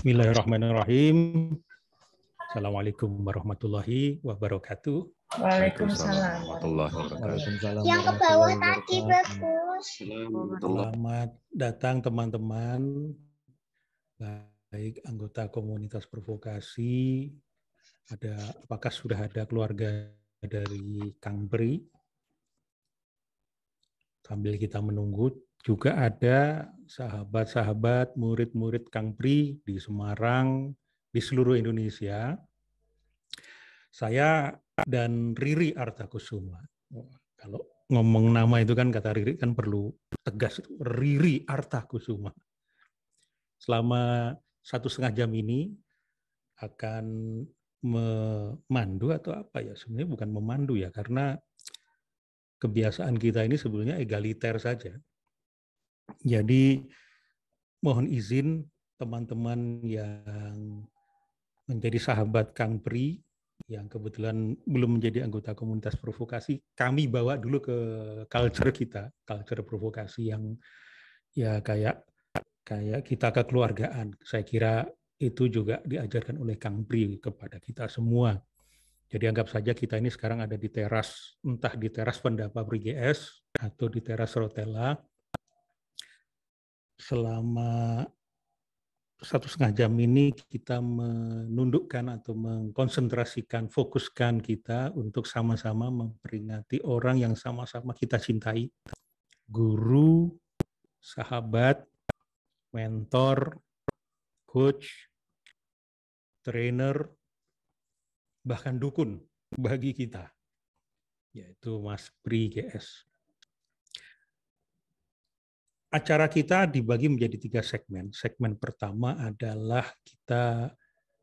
Bismillahirrahmanirrahim. Assalamualaikum warahmatullahi wabarakatuh. Waalaikumsalam warahmatullahi wabarakatuh. Yang ke bawah tadi bagus. Selamat datang teman-teman, baik anggota komunitas provokasi. Apakah sudah ada keluarga dari Kang Pri? Sambil kita menunggu, juga ada sahabat-sahabat, murid-murid Kang Pri di Semarang, di seluruh Indonesia. Saya dan Riri Artakusuma. Kalau ngomong nama itu kan kata Riri kan perlu tegas. Riri Artakusuma. Selama 1,5 jam ini akan memandu atau apa ya? Sebenarnya bukan memandu ya, karena kebiasaan kita ini sebenarnya egaliter saja. Jadi mohon izin teman-teman yang menjadi sahabat Kang Pri yang kebetulan belum menjadi anggota komunitas provokasi, kami bawa dulu ke culture kita, culture provokasi yang ya kayak kita kekeluargaan. Saya kira itu juga diajarkan oleh Kang Pri kepada kita semua. Jadi anggap saja kita ini sekarang ada di teras, entah di teras Pendapa Pri GS atau di teras Rotella. Selama 1,5 jam ini kita menundukkan atau mengkonsentrasikan, fokuskan kita untuk sama-sama memperingati orang yang sama-sama kita cintai. Guru, sahabat, mentor, coach, trainer, bahkan dukun bagi kita, yaitu Mas Pri GS. Acara kita dibagi menjadi 3 segmen. Segmen pertama adalah kita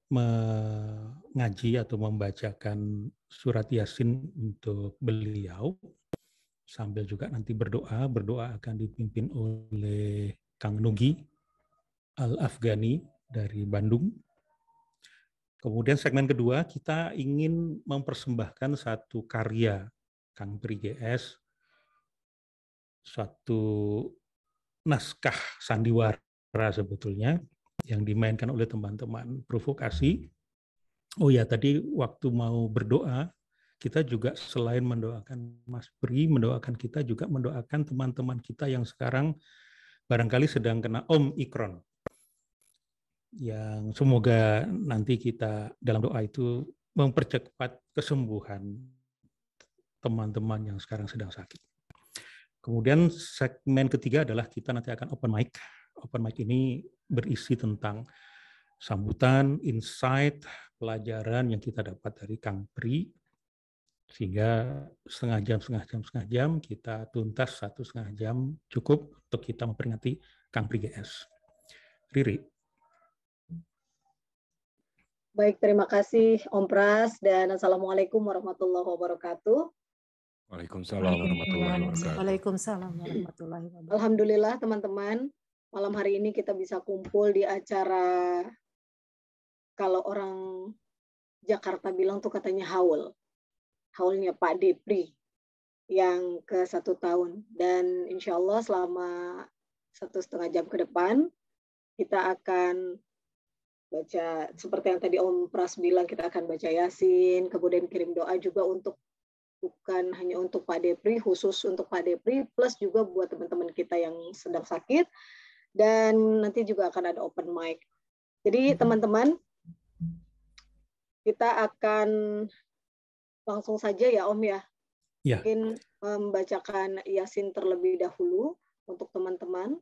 mengaji atau membacakan surat Yasin untuk beliau, sambil juga nanti berdoa. Berdoa akan dipimpin oleh Kang Nugi Al-Afghani dari Bandung. Kemudian segmen kedua kita ingin mempersembahkan satu karya Kang Pri GS, suatu naskah sandiwara sebetulnya yang dimainkan oleh teman-teman provokasi. Oh ya, tadi waktu mau berdoa, kita juga selain mendoakan Mas Pri, mendoakan kita juga mendoakan teman-teman kita yang sekarang barangkali sedang kena Omikron. Yang semoga nanti kita dalam doa itu mempercepat kesembuhan teman-teman yang sekarang sedang sakit. Kemudian segmen ketiga adalah kita nanti akan open mic. Open mic ini berisi tentang sambutan, insight, pelajaran yang kita dapat dari Kang Pri, sehingga setengah jam kita tuntas, 1,5 jam cukup untuk kita memperingati Kang Pri GS. Riri. Baik, terima kasih Om Pras dan Assalamualaikum warahmatullahi wabarakatuh. Waalaikumsalam warahmatullahi wabarakatuh. Waalaikumsalam warahmatullahi wabarakatuh. Alhamdulillah teman-teman, malam hari ini kita bisa kumpul di acara, kalau orang Jakarta bilang tuh katanya haul. Haulnya Pak Depri yang ke 1 tahun. Dan insya Allah selama 1,5 jam ke depan kita akan baca, seperti yang tadi Om Pras bilang, kita akan baca Yasin, kemudian kirim doa juga untuk, bukan hanya untuk Pak Depri, khusus untuk Pak Depri, plus juga buat teman-teman kita yang sedang sakit, dan nanti juga akan ada open mic. Jadi teman-teman, kita akan langsung saja ya Om ya, mungkin membacakan Yasin terlebih dahulu untuk teman-teman,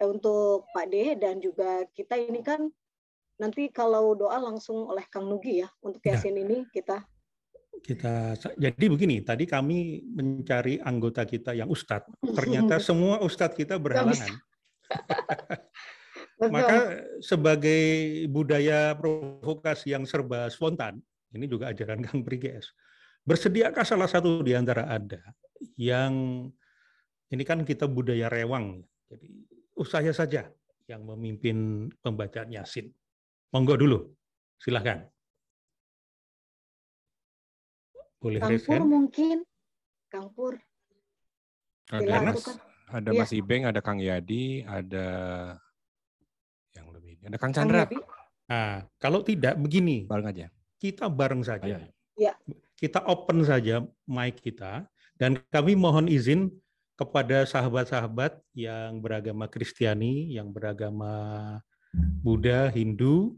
untuk Pak D, dan juga kita ini kan nanti kalau doa langsung oleh Kang Nugi ya, untuk Yasin ini kita. Jadi begini, tadi kami mencari anggota kita yang ustadz, ternyata semua ustadz kita berhalangan. Maka sebagai budaya provokasi yang serba spontan, ini juga ajaran Kang Pri GS, bersediakah salah satu di antara Anda yang, ini kan kita budaya rewang, jadi saya saja yang memimpin pembacaan Yasin. Monggo dulu, silahkan. Boleh Kang Pur mungkin, Kang Pur. Ada Mas Ibeng, ada Kang Yadi, ada yang lebih, ada Kang Chandra. Nah, kalau tidak begini, Bareng aja. kita bareng saja. Ayo. Ya. Kita open saja mic kita, dan kami mohon izin kepada sahabat-sahabat yang beragama Kristiani, yang beragama Buddha, Hindu,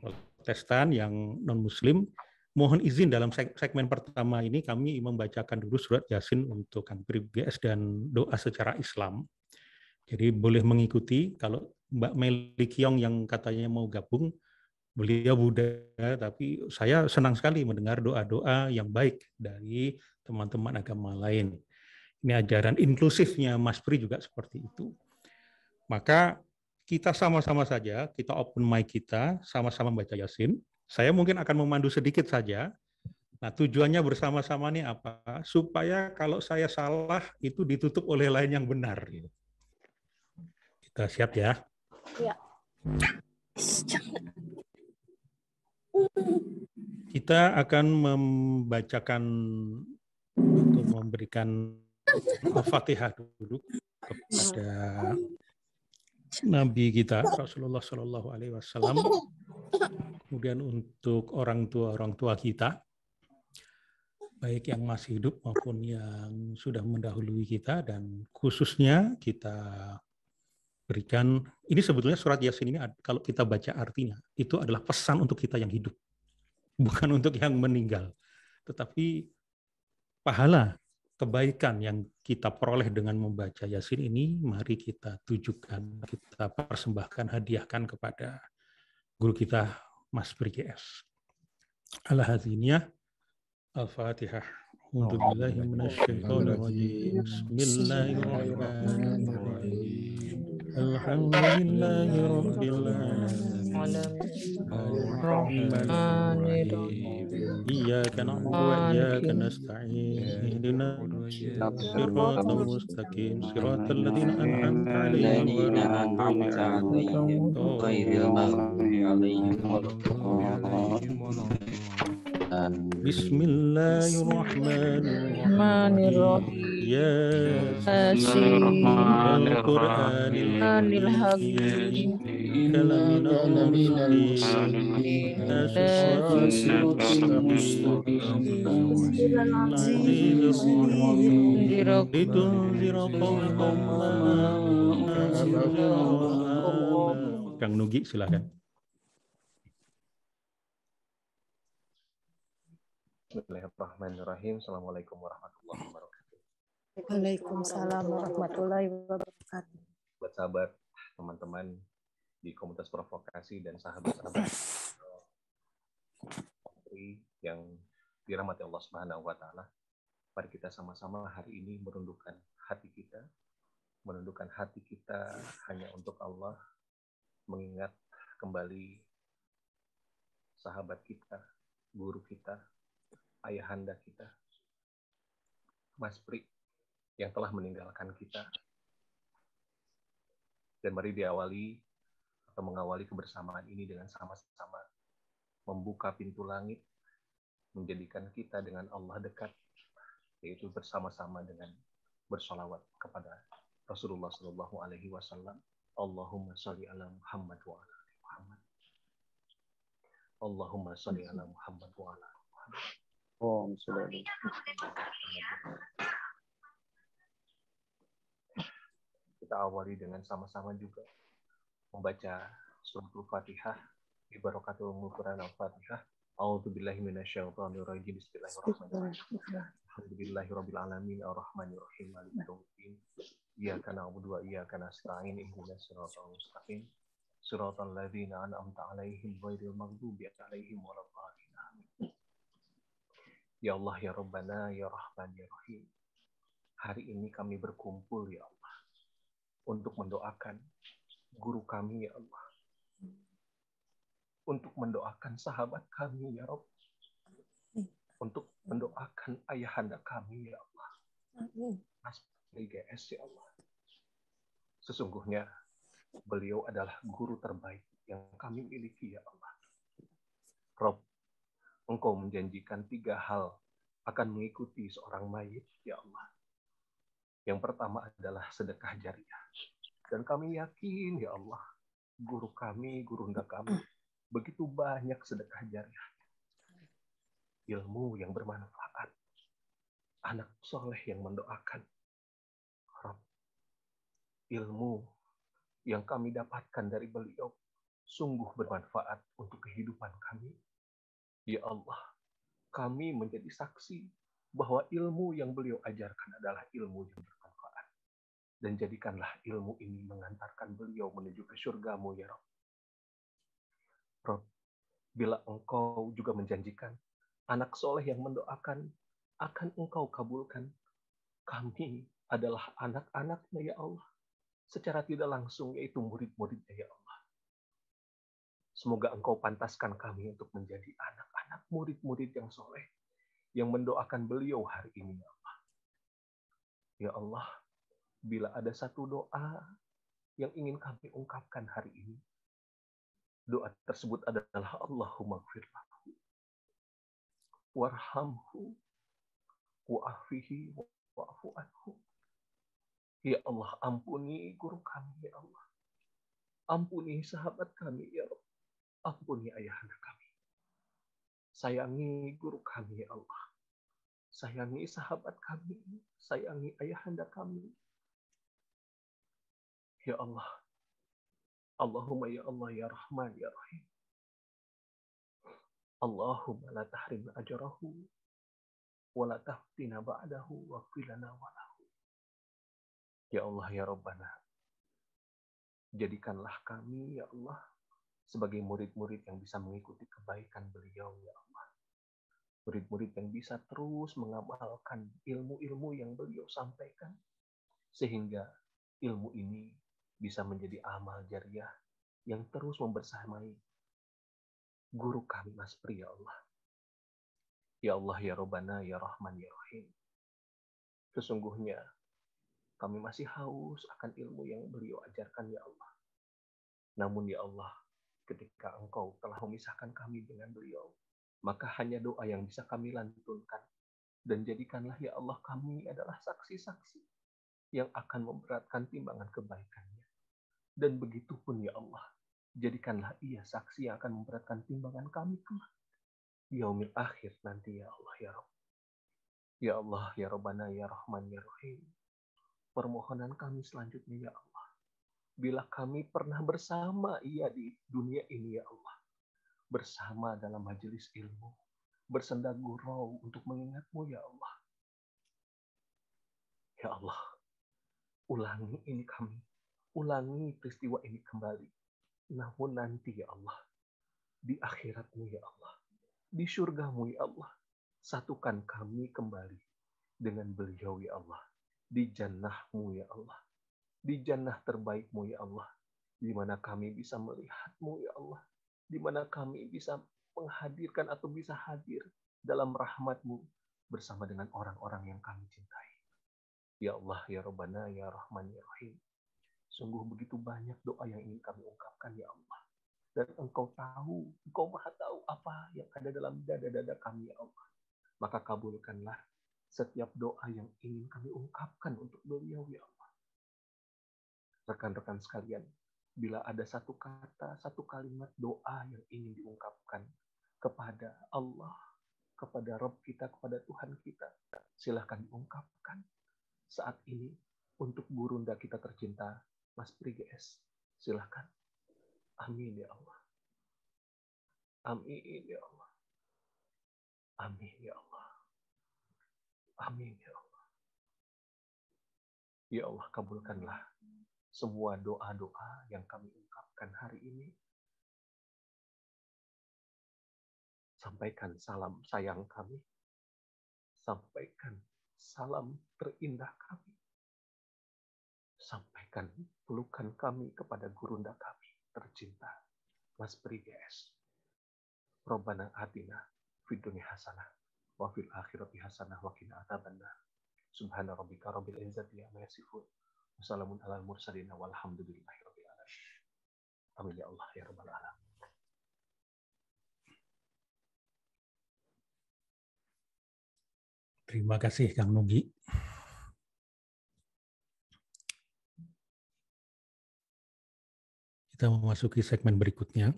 Protestan, yang non-Muslim, mohon izin dalam segmen pertama ini kami membacakan dulu surat Yasin untuk Kang PRI/GS dan doa secara Islam. Jadi boleh mengikuti. Kalau Mbak Meli Kiong yang katanya mau gabung, beliau Buddha, tapi saya senang sekali mendengar doa-doa yang baik dari teman-teman agama lain. Ini ajaran inklusifnya Mas Pri juga seperti itu. Maka kita sama-sama saja, kita open mic kita, sama-sama baca Yasin. Saya mungkin akan memandu sedikit saja. Nah, tujuannya bersama-sama ini apa? Supaya kalau saya salah, itu ditutup oleh lain yang benar. Kita siap ya? Ya. Kita akan membacakan atau memberikan Al-Fatihah dulu kepada Nabi kita Rasulullah Shallallahu Alaihi Wasallam. Kemudian untuk orang tua kita, baik yang masih hidup maupun yang sudah mendahului kita, dan khususnya kita berikan, ini sebetulnya surat Yasin ini kalau kita baca artinya, itu adalah pesan untuk kita yang hidup, bukan untuk yang meninggal. Tetapi pahala, kebaikan yang kita peroleh dengan membaca Yasin ini, mari kita tujukan, kita persembahkan, hadiahkan kepada guru kita, Mas PRI/GS. Al-Hadziniyah, Al-Fatihah. A'udzubillahi minasyaitonirrajim. Bismillahirrahmanirrahim. Alhamdulillahi rabbil alamin. Ar-Rahmanir-Rahim. Iyyaka na'budu wa iyyaka nasta'in. Ihdinas siratal mustaqim. Siratal ladzina an'amta 'alaihim ghairil maghdubi 'alaihim waladdallin. Bismillahirrahmanirrahim. Yasin wal Qur'anil hakim. Kalaminal mursalin. Siratal mustaqim. Litunzira qauman ma unzira aba'uhum. Kang Nugi, silakan. Bismillahirrahmanirrahim. Assalamualaikum warahmatullahi wabarakatuh. Waalaikumsalam warahmatullahi wabarakatuh. Buat sahabat, teman-teman di komunitas provokasi dan sahabat-sahabat yang dirahmati Allah Subhanahu wa taala, mari kita sama-sama hari ini menundukkan hati kita hanya untuk Allah, mengingat kembali sahabat kita, guru kita, ayahanda kita, Mas Pri, yang telah meninggalkan kita. Dan mari mengawali kebersamaan ini dengan sama-sama membuka pintu langit, menjadikan kita dengan Allah dekat, yaitu bersama-sama dengan bersolawat kepada Rasulullah Shallallahu Alaihi Wasallam. Allahumma sholli ala Muhammad wa ala ali Muhammad. Allahumma sholli ala Muhammad wa ala ali Muhammad. Kita awali dengan sama-sama juga membaca surat Al-Fatihah bi barakatul Quran Al-Fatihah. A'udzubillahi minasyaitonirrajim. Bismillahirrahmanirrahim. Alhamdulillahirabbil alamin arrahmanirrahim maliki yaumiddin. Iyyaka na'budu wa iyyaka nasta'in. Ihdinas siratal mustaqim. Siratal ladzina an'amta 'alaihim ghairil maghdubi 'alaihim waladdallin. Ya Allah, ya Rabbana, ya Rahman, ya Rahim. Hari ini kami berkumpul, ya Allah, untuk mendoakan guru kami, ya Allah. Untuk mendoakan sahabat kami, ya Rabb. Untuk mendoakan ayahanda kami, ya Allah. Mas PRI/GS, ya Allah. Sesungguhnya beliau adalah guru terbaik yang kami miliki, ya Allah. Rabb, Engkau menjanjikan 3 hal akan mengikuti seorang mayit, ya Allah. Yang pertama adalah sedekah jariah. Dan kami yakin, ya Allah, guru kami, gurunda kami, begitu banyak sedekah jariah, ilmu yang bermanfaat, anak soleh yang mendoakan. Rob, ilmu yang kami dapatkan dari beliau sungguh bermanfaat untuk kehidupan kami. Ya Allah, kami menjadi saksi bahwa ilmu yang beliau ajarkan adalah ilmu yang bermanfaat. Dan jadikanlah ilmu ini mengantarkan beliau menuju ke surga-Mu, ya Rob. Rob, bila Engkau juga menjanjikan anak soleh yang mendoakan akan Engkau kabulkan, kami adalah anak-anak-Nya, ya Allah. Secara tidak langsung, yaitu murid-murid-Nya, ya Allah. Semoga Engkau pantaskan kami untuk menjadi anak-anak murid-murid yang soleh, yang mendoakan beliau hari ini, ya Allah. Ya Allah, bila ada satu doa yang ingin kami ungkapkan hari ini, doa tersebut adalah Allahumma gfir lahu, warhamhu, wa'afihi, wa'afu anhu. Ya Allah, ampuni guru kami, ya Allah. Ampuni sahabat kami, ya Allah. Ampuni ayahanda kami. Sayangi guru kami, ya Allah. Sayangi sahabat kami. Sayangi ayahanda kami. Ya Allah. Allahumma ya Allah, ya Rahman, ya Rahim. Allahumma la tahrimna ajrahu wa la taftina ba'dahu wa qilana walahu. Ya Allah, ya Rabbana. Jadikanlah kami, ya Allah, sebagai murid-murid yang bisa mengikuti kebaikan beliau, ya Allah. Murid-murid yang bisa terus mengamalkan ilmu-ilmu yang beliau sampaikan, sehingga ilmu ini bisa menjadi amal jariah yang terus membersamai guru kami Mas Pri, ya Allah. Ya Allah, ya Rabbana, ya Rahman, ya Rahim. Sesungguhnya kami masih haus akan ilmu yang beliau ajarkan, ya Allah. Namun ya Allah, ketika Engkau telah memisahkan kami dengan beliau, maka hanya doa yang bisa kami lantunkan. Dan jadikanlah ya Allah kami adalah saksi-saksi yang akan memberatkan timbangan kebaikannya. Dan begitu pun ya Allah, jadikanlah ia saksi yang akan memberatkan timbangan kami kelak di yaumil akhir nanti, ya Allah, ya Rabb. Ya Allah, ya Rabbana, ya Rahman, ya Rahim. Permohonan kami selanjutnya, ya Allah, bila kami pernah bersama ia di dunia ini, ya Allah, bersama dalam majelis ilmu, bersenda gurau untuk mengingat-Mu, ya Allah. Ya Allah, ulangi ini kami, ulangi peristiwa ini kembali. Namun nanti, ya Allah, di akhirat-Mu, ya Allah, di surga-Mu, ya Allah, satukan kami kembali dengan beliau, ya Allah, di jannah-Mu, ya Allah, di jannah terbaik-Mu, ya Allah, di mana kami bisa melihat-Mu, ya Allah, di mana kami bisa menghadirkan atau bisa hadir dalam rahmat-Mu bersama dengan orang-orang yang kami cintai. Ya Allah, ya Rabbana, ya Rahman, ya Rahim. Sungguh begitu banyak doa yang ingin kami ungkapkan, ya Allah. Dan Engkau tahu, Engkau Maha tahu apa yang ada dalam dada-dada kami, ya Allah. Maka kabulkanlah setiap doa yang ingin kami ungkapkan untuk beliau, ya Allah. Rekan-rekan sekalian, bila ada satu kata, satu kalimat doa yang ingin diungkapkan kepada Allah, kepada Rabb kita, kepada Tuhan kita, silahkan diungkapkan saat ini untuk gurunda kita tercinta, Mas Pri GS. Silahkan. Amin, ya Allah. Amin, ya Allah. Amin, ya Allah. Amin, ya Allah. Ya Allah, kabulkanlah semua doa-doa yang kami ungkapkan hari ini. Sampaikan salam sayang kami. Sampaikan salam terindah kami. Sampaikan pelukan kami kepada gurunda kami tercinta, Mas Pri GS. Rabbana atina fid dunya hasanah wa fil akhirati hasanah wa qina adzabannar. Subhana rabbika rabbil izzati amma yasifun. Wassalamun alal mursalin walhamdulillahi rabbil alamin. Amin ya Allah ya rabbal alamin. Terima kasih Kang Nugi. Kita memasuki segmen berikutnya.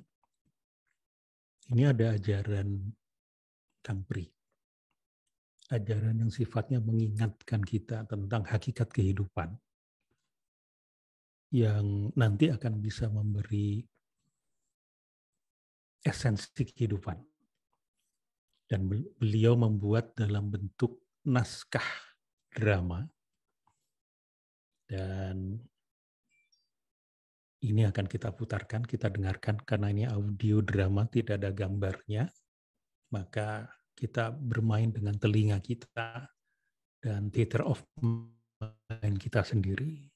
Ini ada ajaran Kang Pri. Ajaran yang sifatnya mengingatkan kita tentang hakikat kehidupan yang nanti akan bisa memberi esensi kehidupan. Dan beliau membuat dalam bentuk naskah drama. Dan ini akan kita putarkan, kita dengarkan karena ini audio drama, tidak ada gambarnya. Maka kita bermain dengan telinga kita dan theater of mind kita sendiri.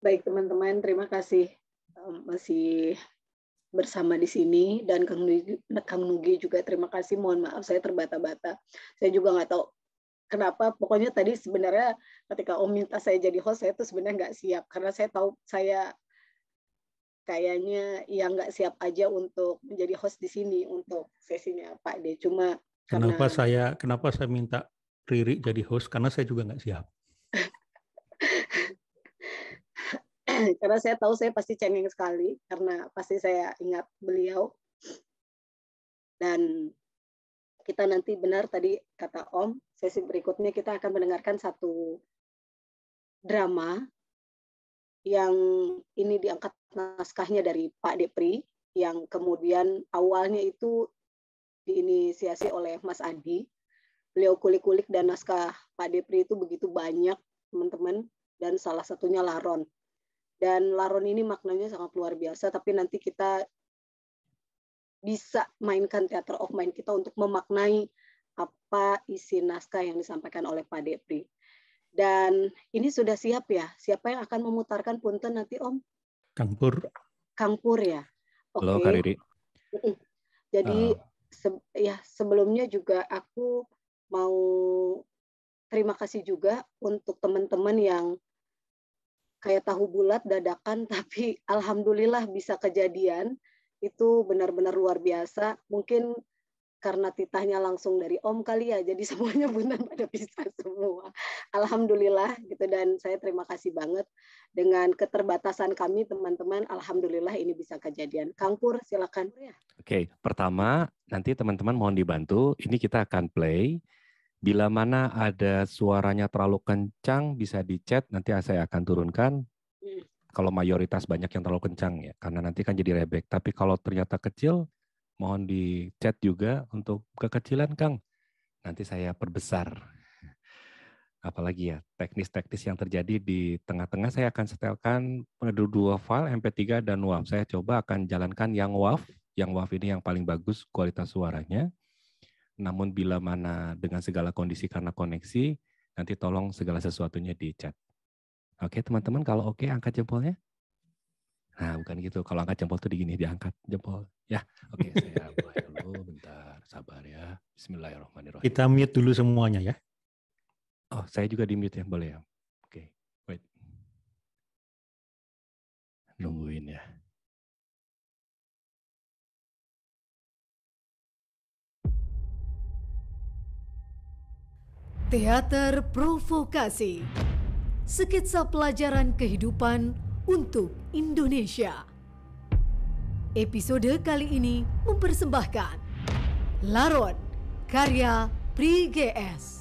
Baik teman-teman, terima kasih masih bersama di sini, dan Kang Nugi juga terima kasih. Mohon maaf saya terbata-bata. Saya juga nggak tahu kenapa. Pokoknya tadi sebenarnya ketika Om minta saya jadi host, saya tuh sebenarnya nggak siap karena saya tahu saya kayaknya ya nggak siap aja untuk menjadi host di sini untuk sesinya Pak D. Cuma kenapa saya minta Riri jadi host, karena saya juga nggak siap. Karena saya tahu saya pasti cengeng sekali karena pasti saya ingat beliau. Dan kita nanti benar tadi kata Om, sesi berikutnya kita akan mendengarkan satu drama yang ini diangkat naskahnya dari Pak Depri, yang kemudian awalnya itu diinisiasi oleh Mas Adi. Beliau kulik-kulik dan naskah Pak Depri itu begitu banyak teman-teman, dan salah satunya Laron. Dan Laron ini maknanya sangat luar biasa, tapi nanti kita bisa mainkan theater of mind kita untuk memaknai apa isi naskah yang disampaikan oleh Pak Depri. Dan ini sudah siap ya? Siapa yang akan memutarkan punten nanti Om? Kang Pur. Kang Pur ya? Oke. Halo Kak Riri. Jadi sebelumnya juga aku mau terima kasih juga untuk teman-teman yang kayak tahu bulat dadakan, tapi alhamdulillah bisa kejadian. Itu benar-benar luar biasa. Mungkin karena titahnya langsung dari Om kali ya, jadi semuanya benar pada bisa semua. Alhamdulillah gitu, dan saya terima kasih banget dengan keterbatasan kami teman-teman. Alhamdulillah ini bisa kejadian. Kang Pur silakan. Oke, pertama nanti teman-teman mohon dibantu. Ini kita akan play. Bila mana ada suaranya terlalu kencang bisa di-chat, nanti saya akan turunkan. Kalau mayoritas banyak yang terlalu kencang ya, karena nanti kan jadi rebek. Tapi kalau ternyata kecil, mohon di-chat juga untuk kekecilan Kang. Nanti saya perbesar. Apalagi ya, teknis-teknis yang terjadi di tengah-tengah saya akan setelkan dua file MP3 dan WAV. Saya coba akan jalankan yang WAV. Yang WAV ini yang paling bagus kualitas suaranya. Namun bila mana dengan segala kondisi karena koneksi, nanti tolong segala sesuatunya di chat. Oke teman-teman, kalau oke angkat jempolnya. Nah bukan gitu, kalau angkat jempol tuh digini, diangkat jempol. Ya oke, saya mulai dulu, bentar, sabar ya. Bismillahirrahmanirrahim. Kita mute dulu semuanya ya. Oh saya juga di mute ya, boleh ya. Oke, wait. Nungguin ya. Teater Provokasi, sketsa pelajaran kehidupan untuk Indonesia. Episode kali ini mempersembahkan Laron, karya Pri GS.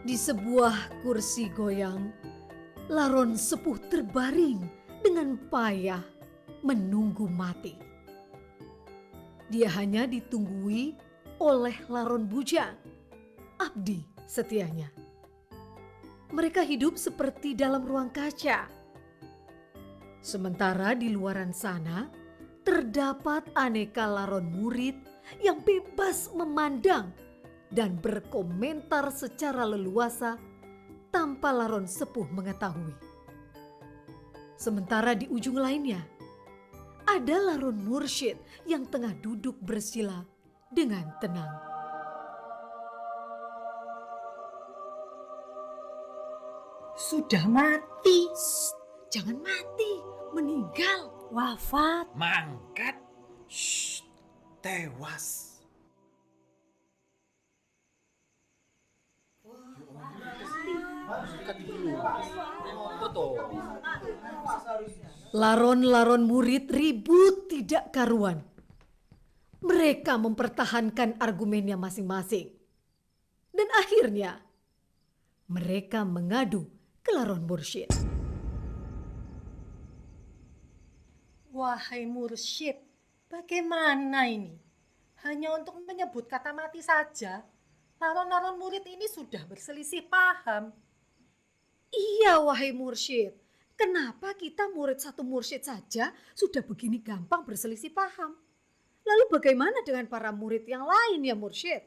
Di sebuah kursi goyang, Laron sepuh terbaring dengan payah menunggu mati. Dia hanya ditunggui oleh Laron bujang, abdi setianya. Mereka hidup seperti dalam ruang kaca. Sementara di luaran sana, terdapat aneka Laron murid yang bebas memandang dan berkomentar secara leluasa tanpa Laron sepuh mengetahui. Sementara di ujung lainnya, ada Larun Mursyid yang tengah duduk bersila dengan tenang. Sudah mati. Jangan mati, meninggal. Wafat. Mangkat. Tewas. Laron-laron murid ribut tidak karuan. Mereka mempertahankan argumennya masing-masing. Dan akhirnya mereka mengadu ke Larun Mursyid. Wahai Mursyid, bagaimana ini? Hanya untuk menyebut kata mati saja, laron-laron murid ini sudah berselisih paham. Iya, wahai Mursyid. Kenapa kita murid satu mursyid saja sudah begini gampang berselisih paham? Lalu bagaimana dengan para murid yang lain ya Mursyid?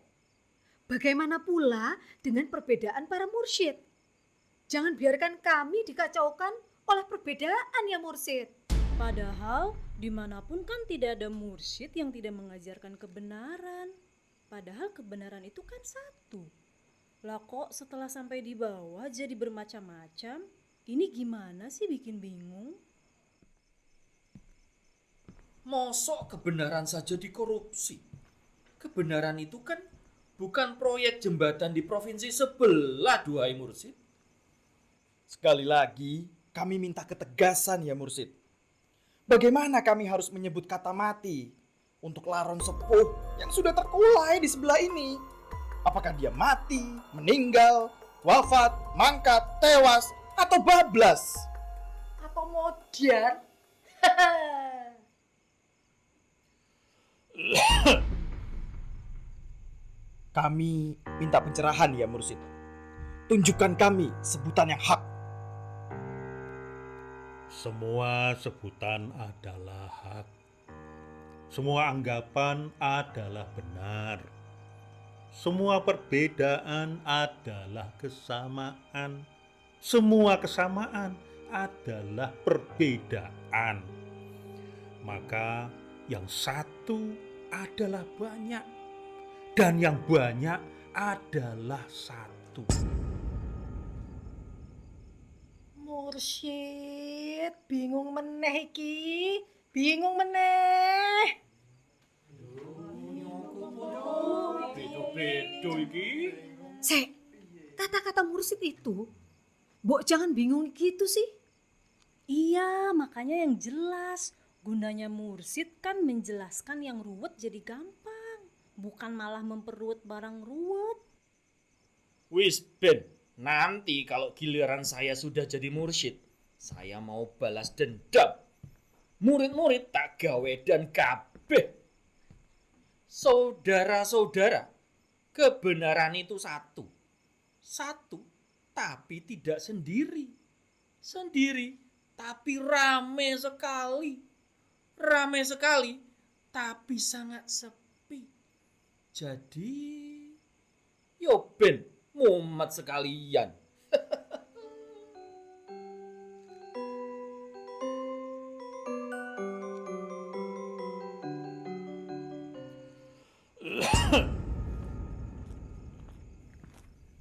Bagaimana pula dengan perbedaan para mursyid? Jangan biarkan kami dikacaukan oleh perbedaan ya Mursyid. Padahal dimanapun kan tidak ada mursyid yang tidak mengajarkan kebenaran. Padahal kebenaran itu kan satu. Lah kok setelah sampai di bawah jadi bermacam-macam? Ini gimana sih, bikin bingung? Mosok kebenaran saja dikorupsi. Kebenaran itu kan bukan proyek jembatan di provinsi sebelah, duhai Mursyid. Sekali lagi, kami minta ketegasan ya Mursyid. Bagaimana kami harus menyebut kata mati untuk laron sepuh yang sudah terkulai di sebelah ini? Apakah dia mati, meninggal, wafat, mangkat, tewas, atau bablas? Atau modar? Kami minta pencerahan ya Mursyid. Tunjukkan kami sebutan yang hak. Semua sebutan adalah hak. Semua anggapan adalah benar. Semua perbedaan adalah kesamaan. Semua kesamaan adalah perbedaan. Maka yang satu adalah banyak. Dan yang banyak adalah satu. Mursyid, bingung meneh iki. Bingung meneh. Bedo iki. Sek, kata-kata Mursyid itu, Mbok jangan bingung gitu sih. Iya, makanya yang jelas. Gunanya mursyid kan menjelaskan yang ruwet jadi gampang. Bukan malah memperruwet barang ruwet. Wis Ben, nanti kalau giliran saya sudah jadi mursyid, saya mau balas dendam. Murid-murid tak gawe dan kabeh. Saudara-saudara, kebenaran itu satu. Satu, tapi tidak sendiri. Sendiri, tapi rame sekali. Rame sekali, tapi sangat sepi. Jadi, yo Ben, mumet sekalian.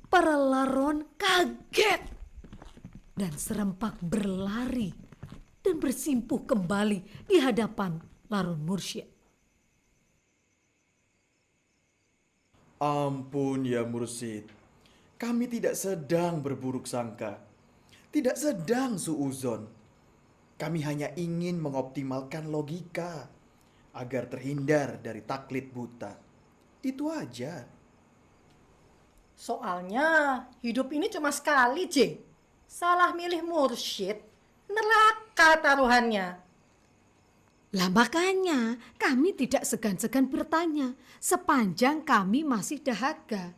Para laron kaget dan serempak berlari dan bersimpuh kembali di hadapan Larun Mursyid. Ampun ya Mursyid, kami tidak sedang berburuk sangka, tidak sedang suuzon. Kami hanya ingin mengoptimalkan logika agar terhindar dari taklid buta. Itu aja. Soalnya hidup ini cuma sekali, J. Salah milih mursyid, neraka taruhannya. Lah makanya kami tidak segan-segan bertanya sepanjang kami masih dahaga.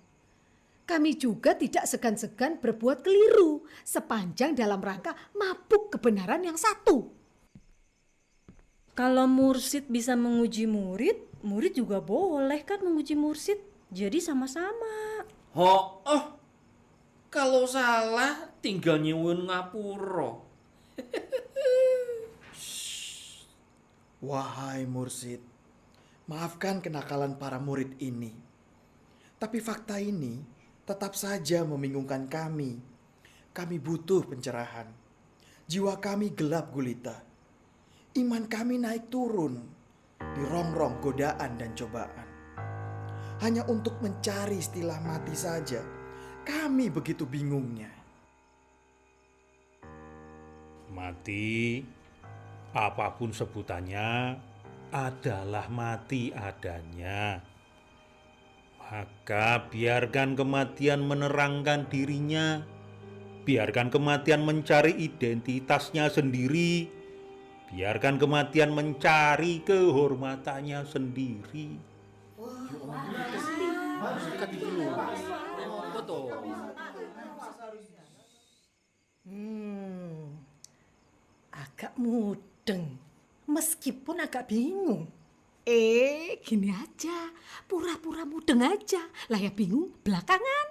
Kami juga tidak segan-segan berbuat keliru sepanjang dalam rangka mabuk kebenaran yang satu. Kalau mursyid bisa menguji murid, murid juga boleh kan menguji mursyid. Jadi sama-sama. Kalau salah tinggal nyuwun ngapura. Wahai Mursid, maafkan kenakalan para murid ini. Tapi fakta ini tetap saja membingungkan kami. Kami butuh pencerahan. Jiwa kami gelap gulita. Iman kami naik turun di rongrong godaan dan cobaan. Hanya untuk mencari istilah mati saja, kami begitu bingungnya. Mati, apapun sebutannya, adalah mati adanya. Maka biarkan kematian menerangkan dirinya. Biarkan kematian mencari identitasnya sendiri. Biarkan kematian mencari kehormatannya sendiri. Agak mudeng, meskipun agak bingung. Gini aja, pura-pura mudeng aja. Lah ya bingung belakangan.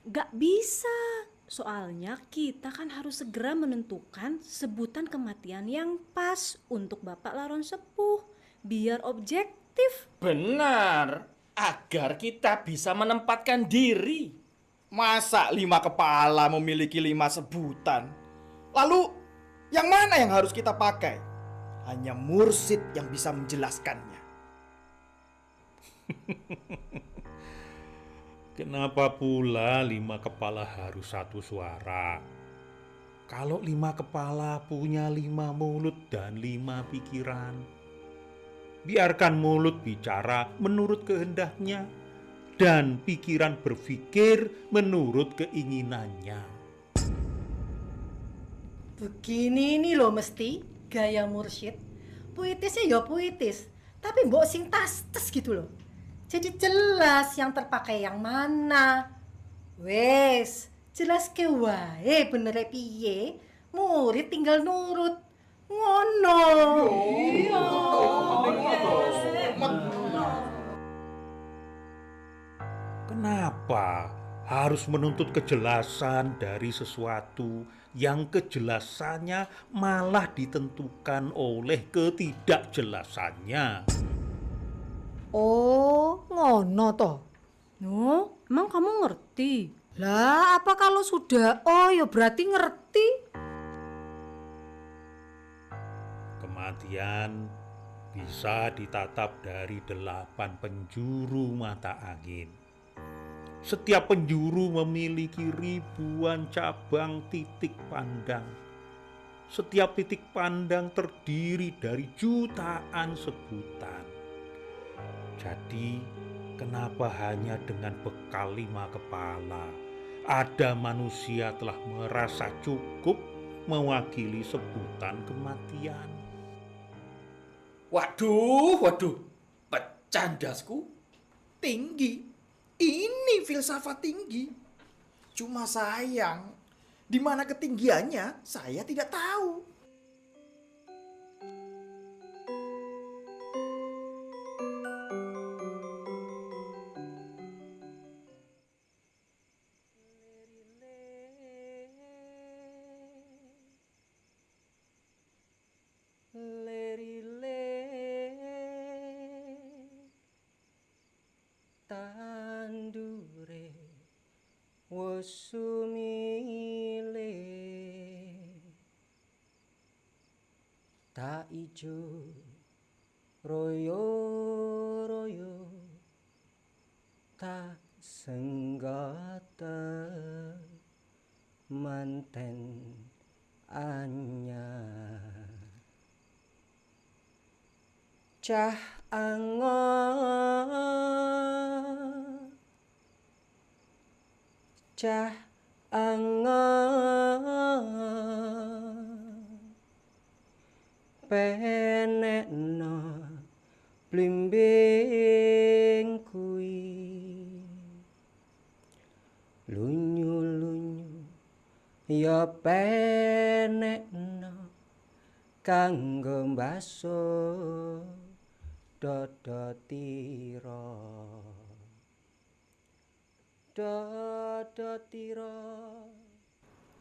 Gak bisa, soalnya kita kan harus segera menentukan sebutan kematian yang pas untuk Bapak Laron Sepuh, biar objektif. Benar, agar kita bisa menempatkan diri. Masa 5 kepala memiliki 5 sebutan? Lalu, yang mana yang harus kita pakai? Hanya Mursid yang bisa menjelaskannya. Kenapa pula 5 kepala harus satu suara? Kalau 5 kepala punya 5 mulut dan 5 pikiran. Biarkan mulut bicara menurut kehendaknya dan pikiran berpikir menurut keinginannya. Begini ini loh mesti gaya mursyid. Puitisnya ya puitis, tapi mbok sing tas-tes gitu loh. Jadi jelas yang terpakai yang mana. Wes, jelas ke wae bener piye. Murid tinggal nurut. Ngono. Kenapa harus menuntut kejelasan dari sesuatu yang kejelasannya malah ditentukan oleh ketidakjelasannya? Oh, ngono toh. No, emang kamu ngerti? Lah, apa kalau sudah ya berarti ngerti. Kematian bisa ditatap dari 8 penjuru mata angin. Setiap penjuru memiliki ribuan cabang titik pandang. Setiap titik pandang terdiri dari jutaan sebutan. Jadi, kenapa hanya dengan bekal 5 kepala ada manusia telah merasa cukup mewakili sebutan kematian? Waduh, pecah dasku. Tinggi. Ini filsafat tinggi. Cuma sayang, di mana ketinggiannya saya tidak tahu. Tandure wosumile tak ijo royo-royo tak senggata manten anyar cah angon cah angon penekno blimbing kui lunyu-lunyu ya penekno kanggo mbaso dodotira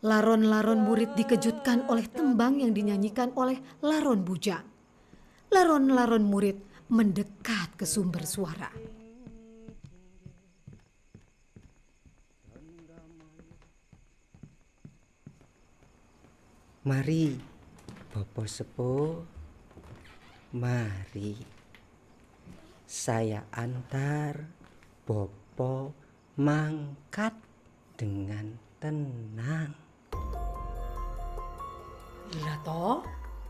Laron-laron murid dikejutkan oleh tembang yang dinyanyikan oleh Laron Bujang. laron-laron murid mendekat ke sumber suara. Mari, Bapak Sepuh, mari. Saya antar Bapak mangkat dengan tenang. Lah toh,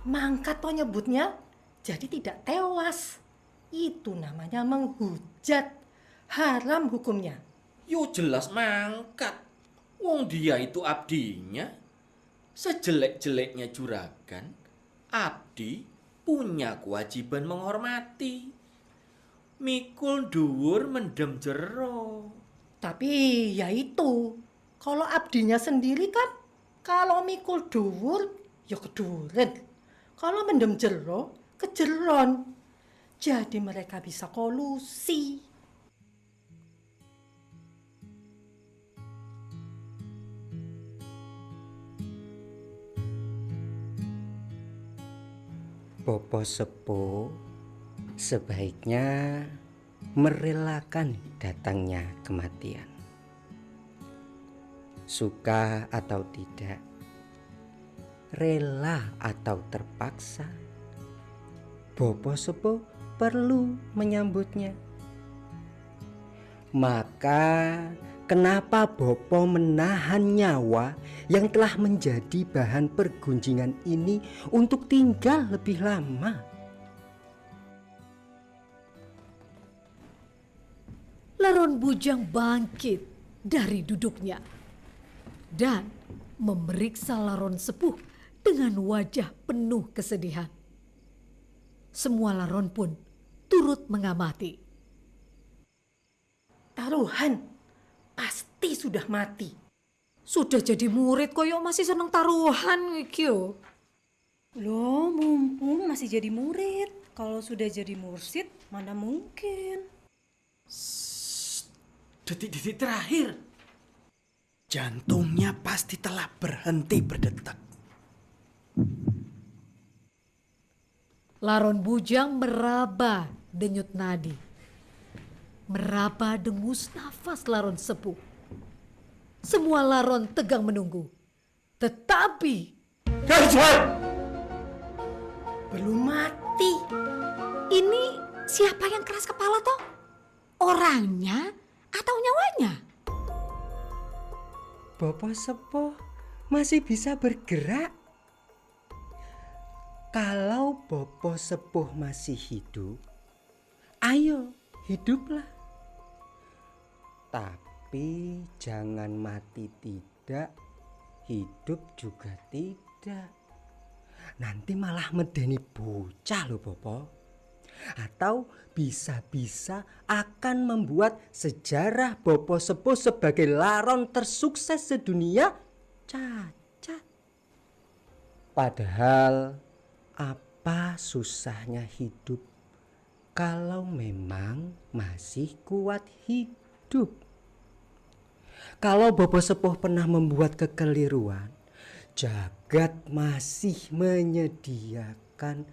mangkat toh nyebutnya, jadi tidak tewas. Itu namanya menghujat. Haram hukumnya. Yo jelas mangkat. Wong dia itu abdinya. Sejelek-jeleknya juragan, abdi punya kewajiban menghormati. Mikul dhuwur mendem jero. Tapi ya itu, kalau abdinya sendiri kan, kalau mikul dhuwur ya keduren. Kalau mendem jero, kejeron. Jadi mereka bisa kolusi. Bapak Sepuh sebaiknya merelakan datangnya kematian. Suka atau tidak, rela atau terpaksa, Bapak Sepuh perlu menyambutnya. Maka kenapa Bopo menahan nyawa yang telah menjadi bahan pergunjingan ini untuk tinggal lebih lama? Laron Bujang bangkit dari duduknya dan memeriksa Laron Sepuh dengan wajah penuh kesedihan. Semua Laron pun turut mengamati. Taruhan, pasti sudah mati. Sudah jadi murid koyok masih seneng taruhan wikyo. Loh, mumpung masih jadi murid. Kalau sudah jadi mursyid, mana mungkin. Detik-detik terakhir. Jantungnya pasti telah berhenti berdetak. Laron Bujang meraba denyut nadi. Meraba dengus nafas Laron Sepuh. Semua Laron tegang menunggu. Tetapi belum mati. Ini siapa yang keras kepala toh? Orangnya atau nyawanya? Bapak Sepuh masih bisa bergerak. Kalau Bapak Sepuh masih hidup, ayo hiduplah. Tapi jangan mati tidak, hidup juga tidak. Nanti malah medeni bocah loh Bapak. Atau bisa-bisa akan membuat sejarah Bapak Sepuh sebagai laron tersukses sedunia cacat. Padahal apa susahnya hidup kalau memang masih kuat hidup? Kalau Bapak Sepuh pernah membuat kekeliruan, jagat masih menyediakan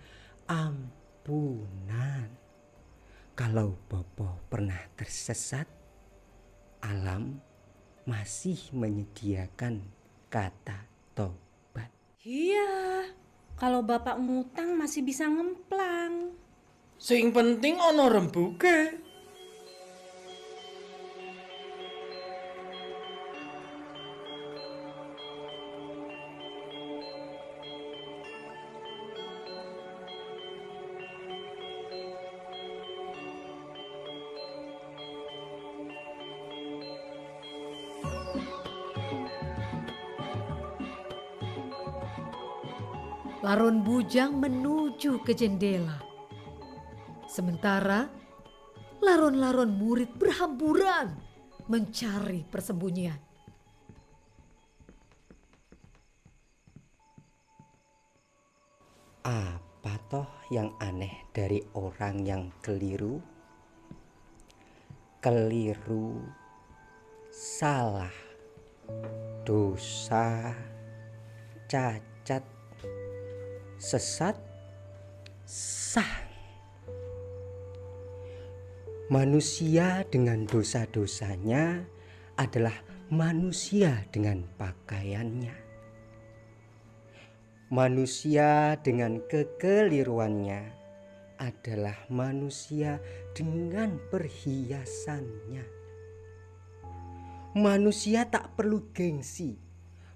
ampunan. Kalau Bapak pernah tersesat, alam masih menyediakan kata tobat. Iya, kalau bapak ngutang masih bisa ngemplang. Sing penting ono rembuke. Laron Bujang menuju ke jendela. Sementara laron-laron murid berhamburan mencari persembunyian. Apa toh yang aneh dari orang yang keliru? Keliru, salah, dosa, cacat, sesat, sah. Manusia dengan dosa-dosanya adalah manusia dengan pakaiannya. Manusia dengan kekeliruannya adalah manusia dengan perhiasannya. Manusia tak perlu gengsi,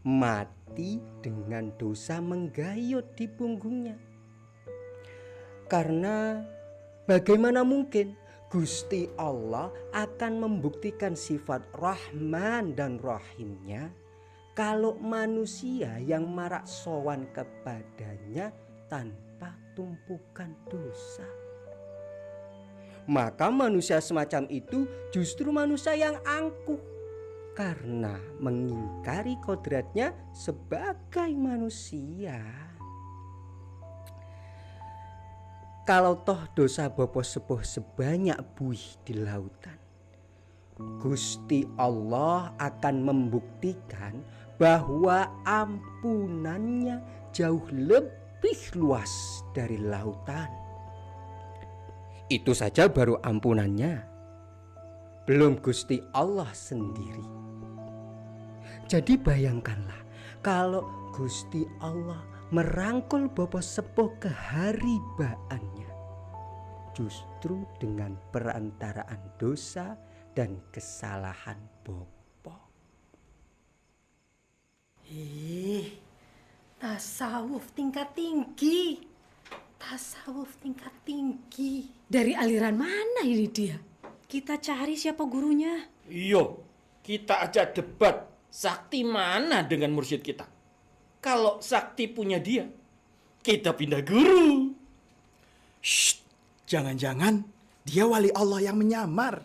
mati dengan dosa menggayut di punggungnya. Karena bagaimana mungkin Gusti Allah akan membuktikan sifat Rahman dan Rahimnya kalau manusia yang marak sowan kepadanya tanpa tumpukan dosa. Maka manusia semacam itu justru manusia yang angkuh karena mengingkari kodratnya sebagai manusia. Kalau toh dosa bopo sepuh sebanyak buih di lautan, Gusti Allah akan membuktikan bahwa ampunannya jauh lebih luas dari lautan. Itu saja baru ampunannya, belum Gusti Allah sendiri. Jadi bayangkanlah kalau Gusti Allah merangkul bopo sepuh keharibaannya justru dengan perantaraan dosa dan kesalahan bopo. Tasawuf tingkat tinggi. Tasawuf tingkat tinggi. Dari aliran mana ini dia? Kita cari siapa gurunya. Iyo, kita ajak debat. Sakti mana dengan mursyid kita? Kalau Sakti punya dia, kita pindah guru. Shh, jangan-jangan dia wali Allah yang menyamar.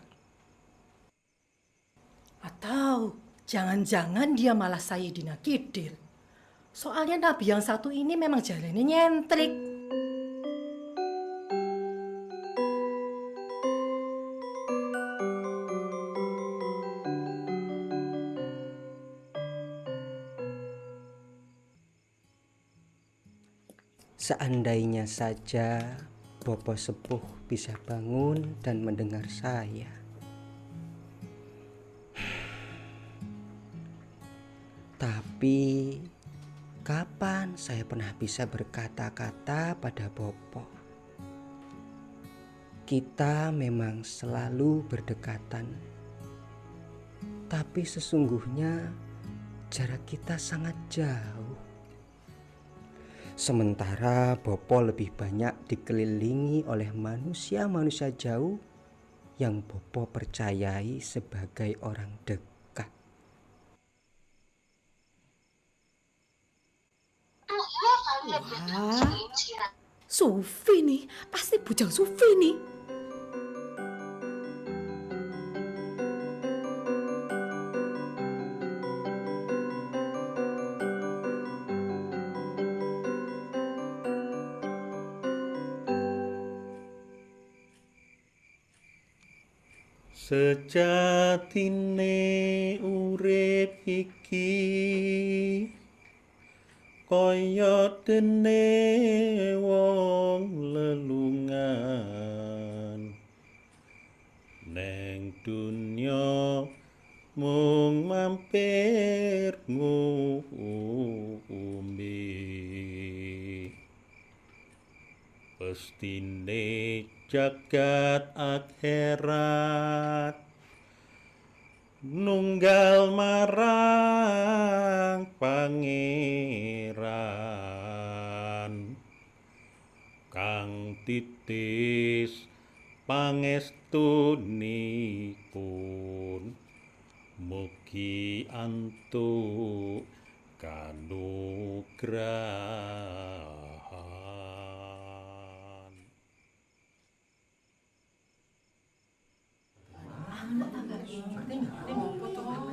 Atau jangan-jangan dia malah Sayyidina Kidil. Soalnya Nabi yang satu ini memang jalannya nyentrik. Seandainya saja bopo sepuh bisa bangun dan mendengar saya. Tapi kapan saya pernah bisa berkata-kata pada bopo? Kita memang selalu berdekatan, tapi sesungguhnya jarak kita sangat jauh. Sementara bopo lebih banyak dikelilingi oleh manusia-manusia jauh yang bopo percayai sebagai orang dekat. Wah, Sufi nih, pasti bujang Sufi nih. Sejatine urip iki kaya dene wong lelungan neng dunya mung mampir ngombe pestine jagat akhirat nunggal marang pangeran kang titis pangestunipun mugi antuk kanugrahan.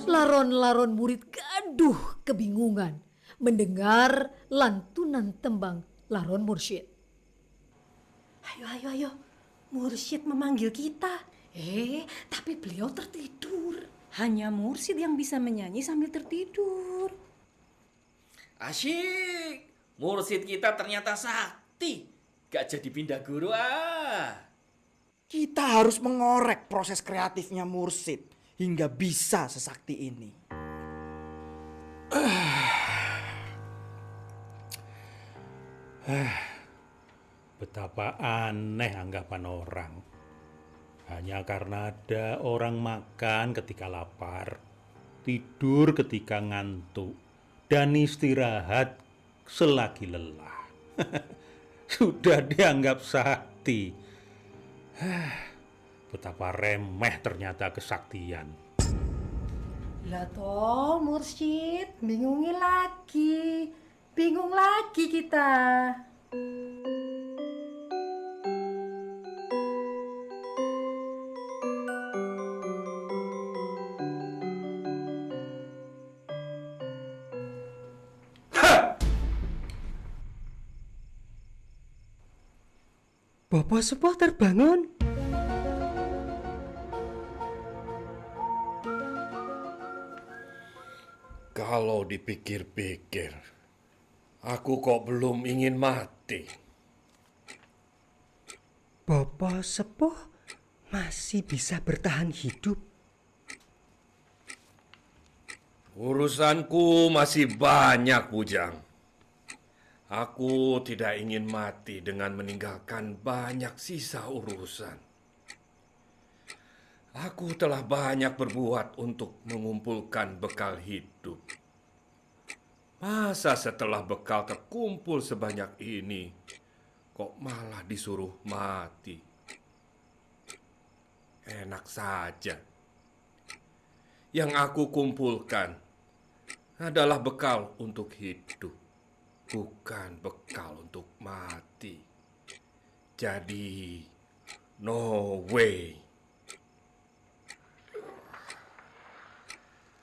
Laron-laron murid gaduh kebingungan mendengar lantunan tembang laron mursyid. Ayo, mursyid memanggil kita. Tapi beliau tertidur. Hanya mursyid yang bisa menyanyi sambil tertidur. Asyik, mursyid kita ternyata sakti. Gak jadi pindah guru Kita harus mengorek proses kreatifnya Mursid hingga bisa sesakti ini. Betapa aneh anggapan orang. Hanya karena ada orang makan ketika lapar, tidur ketika ngantuk, dan istirahat selagi lelah. Sudah dianggap sakti. Betapa remeh ternyata kesaktian. Lah toh Mursyid, bingung lagi kita. Bopo Sepuh terbangun. Kalau dipikir-pikir, aku kok belum ingin mati. Bopo Sepuh masih bisa bertahan hidup. Urusanku masih banyak, Bujang. Aku tidak ingin mati dengan meninggalkan banyak sisa urusan. Aku telah banyak berbuat untuk mengumpulkan bekal hidup. Masa setelah bekal terkumpul sebanyak ini, kok malah disuruh mati? Enak saja. Yang aku kumpulkan adalah bekal untuk hidup, bukan bekal untuk mati. Jadi, no way.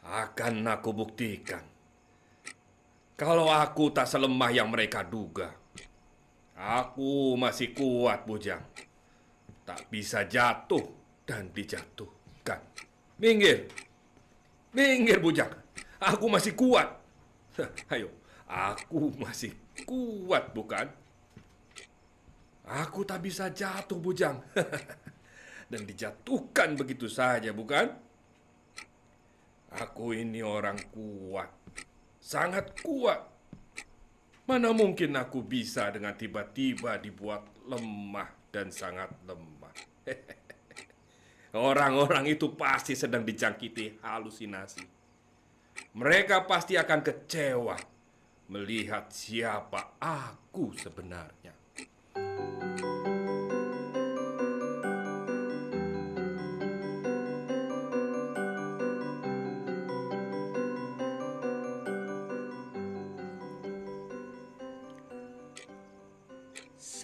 Akan aku buktikan kalau aku tak selemah yang mereka duga. Aku masih kuat, Bujang. Tak bisa jatuh dan dijatuhkan. Minggir. Minggir, Bujang. Aku masih kuat. Ayo, aku masih kuat, bukan? Aku tak bisa jatuh, Bujang. Dan dijatuhkan begitu saja, bukan? Aku ini orang kuat, sangat kuat. Mana mungkin aku bisa dengan tiba-tiba dibuat lemah dan sangat lemah. Orang-orang itu pasti sedang dijangkiti halusinasi. Mereka pasti akan kecewa melihat siapa aku sebenarnya.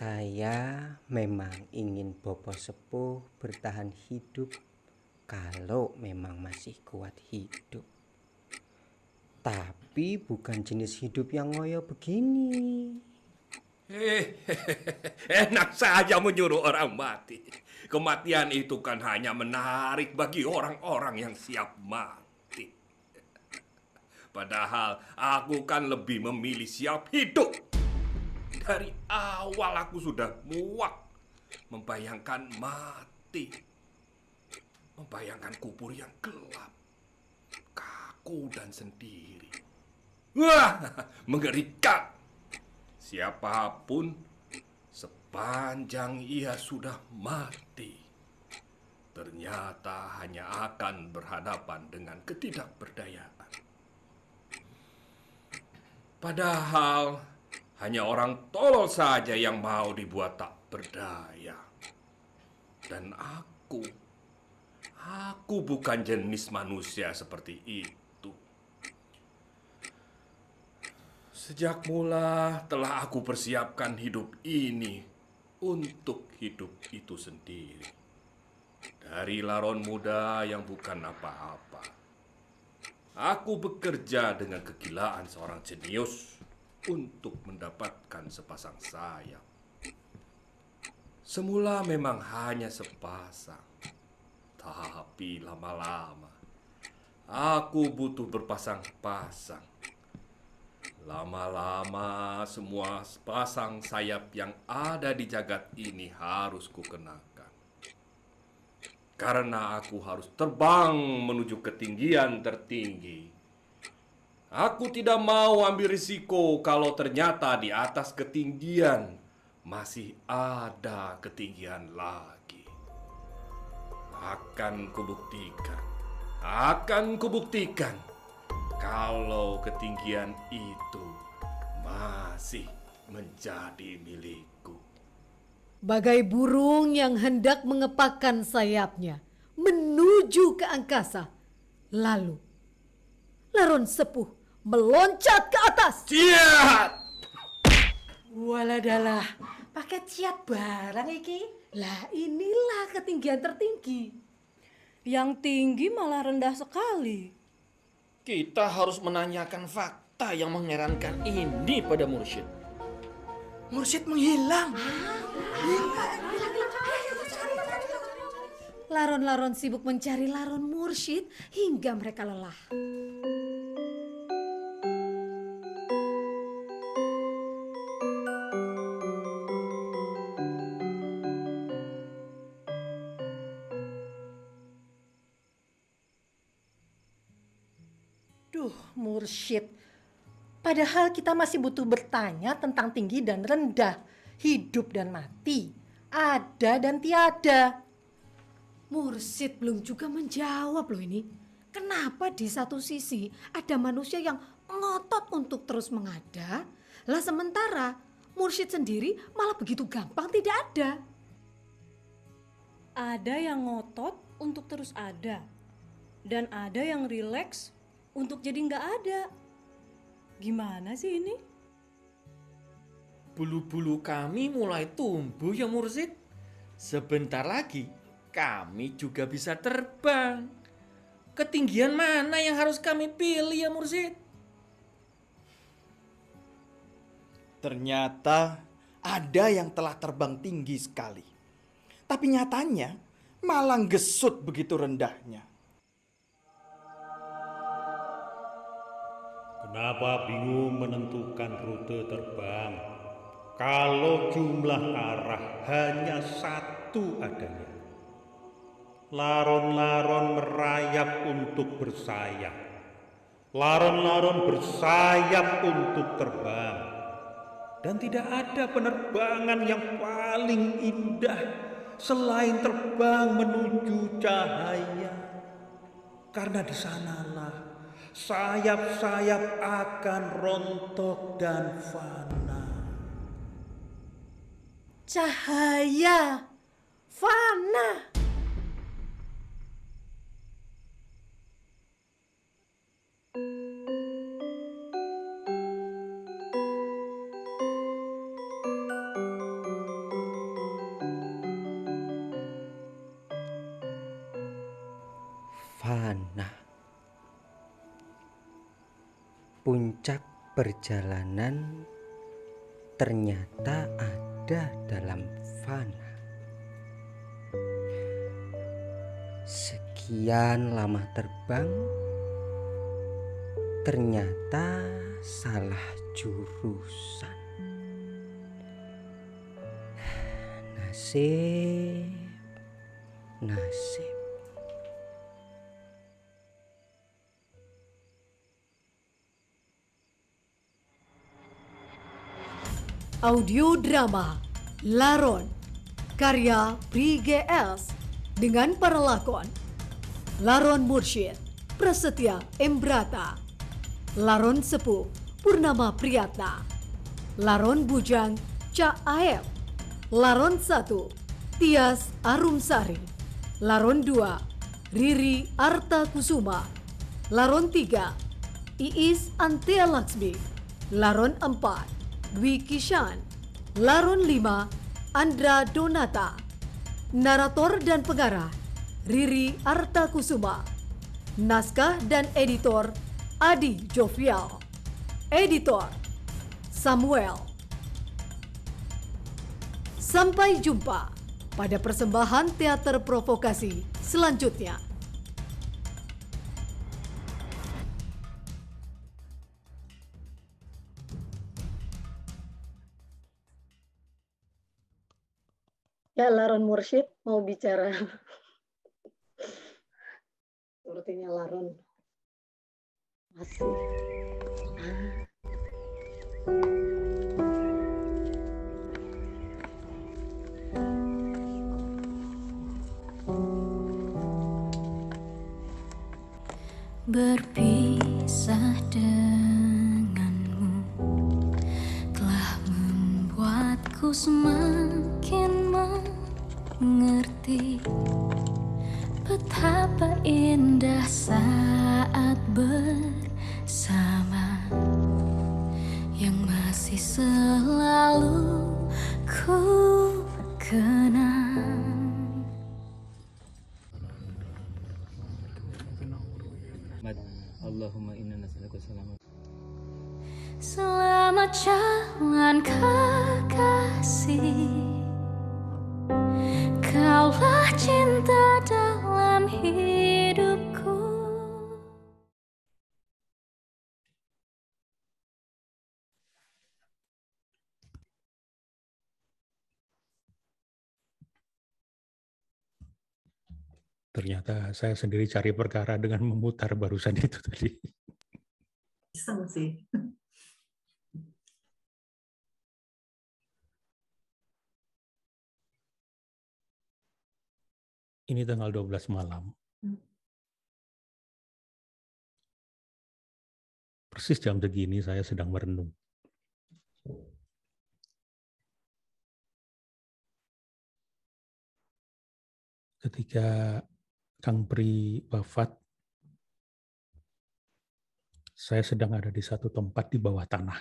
Saya memang ingin Bopo Sepuh bertahan hidup kalau memang masih kuat hidup. Tapi bukan jenis hidup yang ngoyo begini. Enak saja menyuruh orang mati. Kematian itu kan hanya menarik bagi orang-orang yang siap mati. Padahal aku kan lebih memilih siap hidup. Dari awal aku sudah muak membayangkan mati. Membayangkan kubur yang gelap, kaku dan sendiri. Wah, mengerikan. Siapapun sepanjang ia sudah mati, ternyata hanya akan berhadapan dengan ketidakberdayaan. Padahal hanya orang tolol saja yang mau dibuat tak berdaya. Dan aku bukan jenis manusia seperti itu. Sejak mula telah aku persiapkan hidup ini untuk hidup itu sendiri. Dari laron muda yang bukan apa-apa, aku bekerja dengan kegilaan seorang jenius untuk mendapatkan sepasang sayap. Semula memang hanya sepasang, tapi lama-lama aku butuh berpasang-pasang. Lama-lama semua pasang sayap yang ada di jagat ini harus kukenakan. Karena aku harus terbang menuju ketinggian tertinggi. Aku tidak mau ambil risiko kalau ternyata di atas ketinggian masih ada ketinggian lagi. Akan kubuktikan kalau ketinggian itu masih menjadi milikku. Bagai burung yang hendak mengepakkan sayapnya menuju ke angkasa. Lalu, Laron Sepuh meloncat ke atas. Ciat! Waladalah, pakai ciat barang iki. Lah inilah ketinggian tertinggi. Yang tinggi malah rendah sekali. Kita harus menanyakan fakta yang mengherankan ini pada Mursyid. Mursyid menghilang. Laron-laron sibuk mencari Laron Mursyid hingga mereka lelah. Mursyid, padahal kita masih butuh bertanya tentang tinggi dan rendah, hidup dan mati, ada dan tiada. Mursyid belum juga menjawab loh ini. Kenapa di satu sisi ada manusia yang ngotot untuk terus mengada, lah sementara Mursyid sendiri malah begitu gampang tidak ada. Ada yang ngotot untuk terus ada, dan ada yang rileks untuk jadi nggak ada. Gimana sih ini? Bulu-bulu kami mulai tumbuh ya Mursyid. Sebentar lagi kami juga bisa terbang. Ketinggian mana yang harus kami pilih ya Mursyid? Ternyata ada yang telah terbang tinggi sekali. Tapi nyatanya malah gesut begitu rendahnya. Kenapa bingung menentukan rute terbang kalau jumlah arah hanya satu adanya? Laron-laron merayap untuk bersayap. Laron-laron bersayap untuk terbang. Dan tidak ada penerbangan yang paling indah selain terbang menuju cahaya. Karena di sanalah sayap-sayap akan rontok dan fana. Cahaya, fana. Fana. Puncak perjalanan ternyata ada dalam fana. Sekian lama terbang, ternyata salah jurusan. Nasib, nasib. Audio drama Laron karya Pri GS dengan para lakon Laron Mursyid Prasetya Embrata, Laron Sepuh Purnama Priyatna, Laron Bujang Cak Aep, Laron 1 Tias Arumsari, Laron 2 Riri Arta Kusuma, Laron 3 Iis Antia Laksmi, Laron 4 Dwi Kishan, Laron 5 Andra Donata, narator dan pengarah Riri Arta Kusuma, naskah dan editor Adi Jovial, editor Samuel. Sampai jumpa pada persembahan teater provokasi selanjutnya. Ya, Laron Mursyid mau bicara. Sepertinya Laron masih. Berpisah denganmu telah membuatku semakin mengerti betapa indah saat bersama, yang masih selalu ku kenang. Allahumma inna nas'aluka selamat. Selamat jalan kekasih, kaulah cinta dalam hidupku. Ternyata saya sendiri cari perkara dengan memutar barusan itu tadi. Iseng sih. Ini tanggal 12 malam. Persis jam segini saya sedang merenung. Ketika Kang Pri wafat, saya sedang ada di satu tempat di bawah tanah.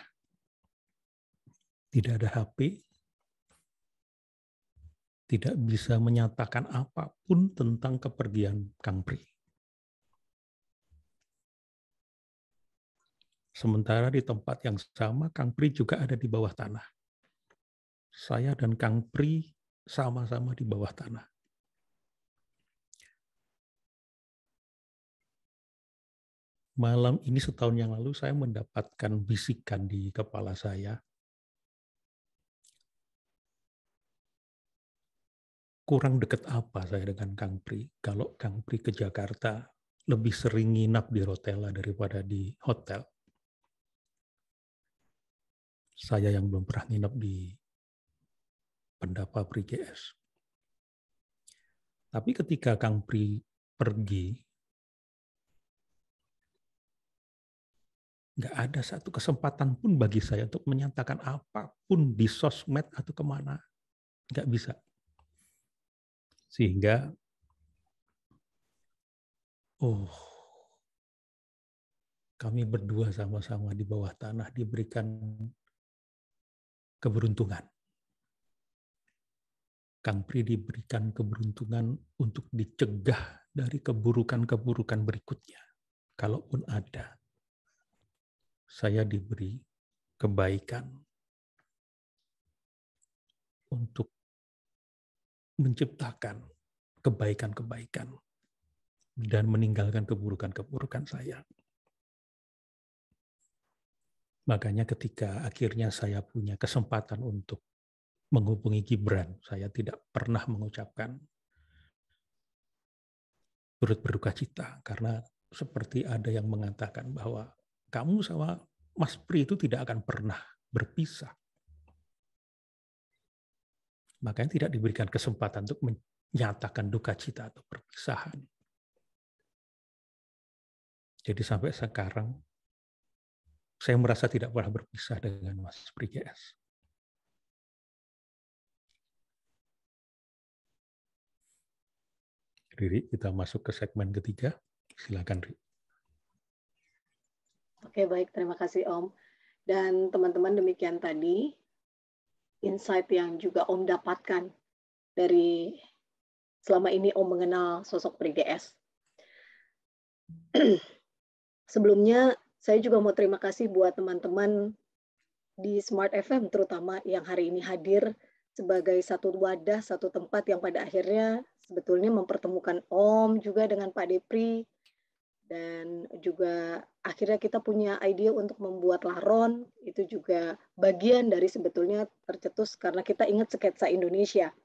Tidak ada HP, tidak bisa menyatakan apapun tentang kepergian Kang Pri. Sementara di tempat yang sama, Kang Pri juga ada di bawah tanah. Saya dan Kang Pri sama-sama di bawah tanah. Malam ini setahun yang lalu saya mendapatkan bisikan di kepala saya. Kurang dekat apa saya dengan Kang Pri? Kalau Kang Pri ke Jakarta lebih sering nginap di Rotella daripada di hotel. Saya yang belum pernah nginap di Pendapa Pri GS. Tapi ketika Kang Pri pergi, nggak ada satu kesempatan pun bagi saya untuk menyatakan apapun di sosmed atau kemana. Nggak bisa. Sehingga, kami berdua sama-sama di bawah tanah diberikan keberuntungan. Kang Pri diberikan keberuntungan untuk dicegah dari keburukan-keburukan berikutnya. Kalaupun ada. Saya diberi kebaikan untuk menciptakan kebaikan-kebaikan dan meninggalkan keburukan-keburukan saya. Makanya ketika akhirnya saya punya kesempatan untuk menghubungi Gibran, saya tidak pernah mengucapkan turut berduka cita, karena seperti ada yang mengatakan bahwa kamu sama Mas Pri itu tidak akan pernah berpisah. Makanya tidak diberikan kesempatan untuk menyatakan duka cita atau perpisahan. Jadi sampai sekarang, saya merasa tidak pernah berpisah dengan Mas Pri GS. Riri, kita masuk ke segmen ketiga. Silakan, Riri. Oke, baik. Terima kasih, Om. Dan teman-teman, demikian tadi insight yang juga Om dapatkan dari selama ini Om mengenal sosok Pri GS. Sebelumnya, saya juga mau terima kasih buat teman-teman di Smart FM, terutama yang hari ini hadir sebagai satu wadah, satu tempat yang pada akhirnya sebetulnya mempertemukan Om juga dengan Pak Depri, dan juga akhirnya kita punya ide untuk membuat laron, itu juga bagian dari sebetulnya tercetus karena kita ingat sketsa Indonesia.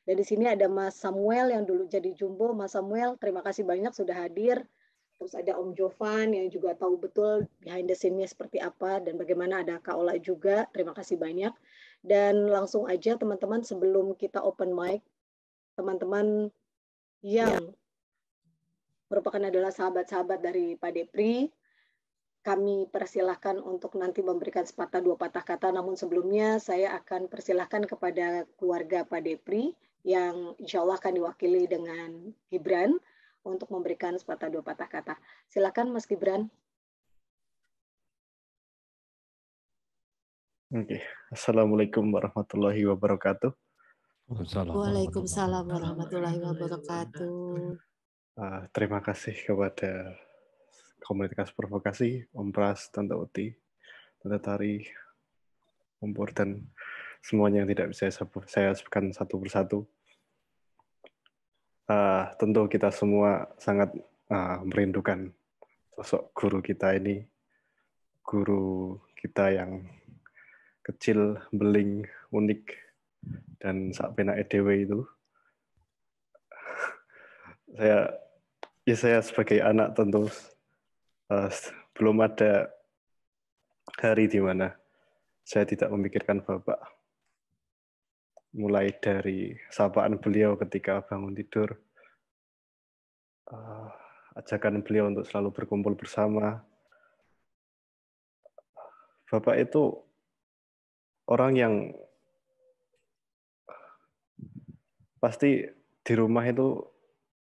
Dan di sini ada Mas Samuel yang dulu jadi Jumbo. Mas Samuel, terima kasih banyak sudah hadir. Terus ada Om Jovan yang juga tahu betul behind the scene-nya seperti apa dan bagaimana, ada Kak Ola juga. Terima kasih banyak. Dan langsung aja teman-teman, sebelum kita open mic, teman-teman yang merupakan adalah sahabat-sahabat dari Pak Depri, kami persilahkan untuk nanti memberikan sepatah dua patah kata. Namun sebelumnya saya akan persilahkan kepada keluarga Pak Depri yang insya Allah akan diwakili dengan Gibran untuk memberikan sepatah dua patah kata. Silakan Mas Gibran. Oke. Assalamualaikum warahmatullahi wabarakatuh. Waalaikumsalam warahmatullahi wabarakatuh. Terima kasih kepada Komunitas Provokasi, Om Pras, Tante Uti, Tante Tari, Om Pur, dan semuanya yang tidak bisa saya sebutkan satu persatu. Tentu kita semua sangat merindukan sosok guru kita ini, guru kita yang kecil, beling, unik, dan sak penak EDW itu. Saya sebagai anak tentu belum ada hari di mana saya tidak memikirkan Bapak. Mulai dari sapaan beliau ketika bangun tidur, ajakan beliau untuk selalu berkumpul bersama. Bapak itu orang yang pasti di rumah itu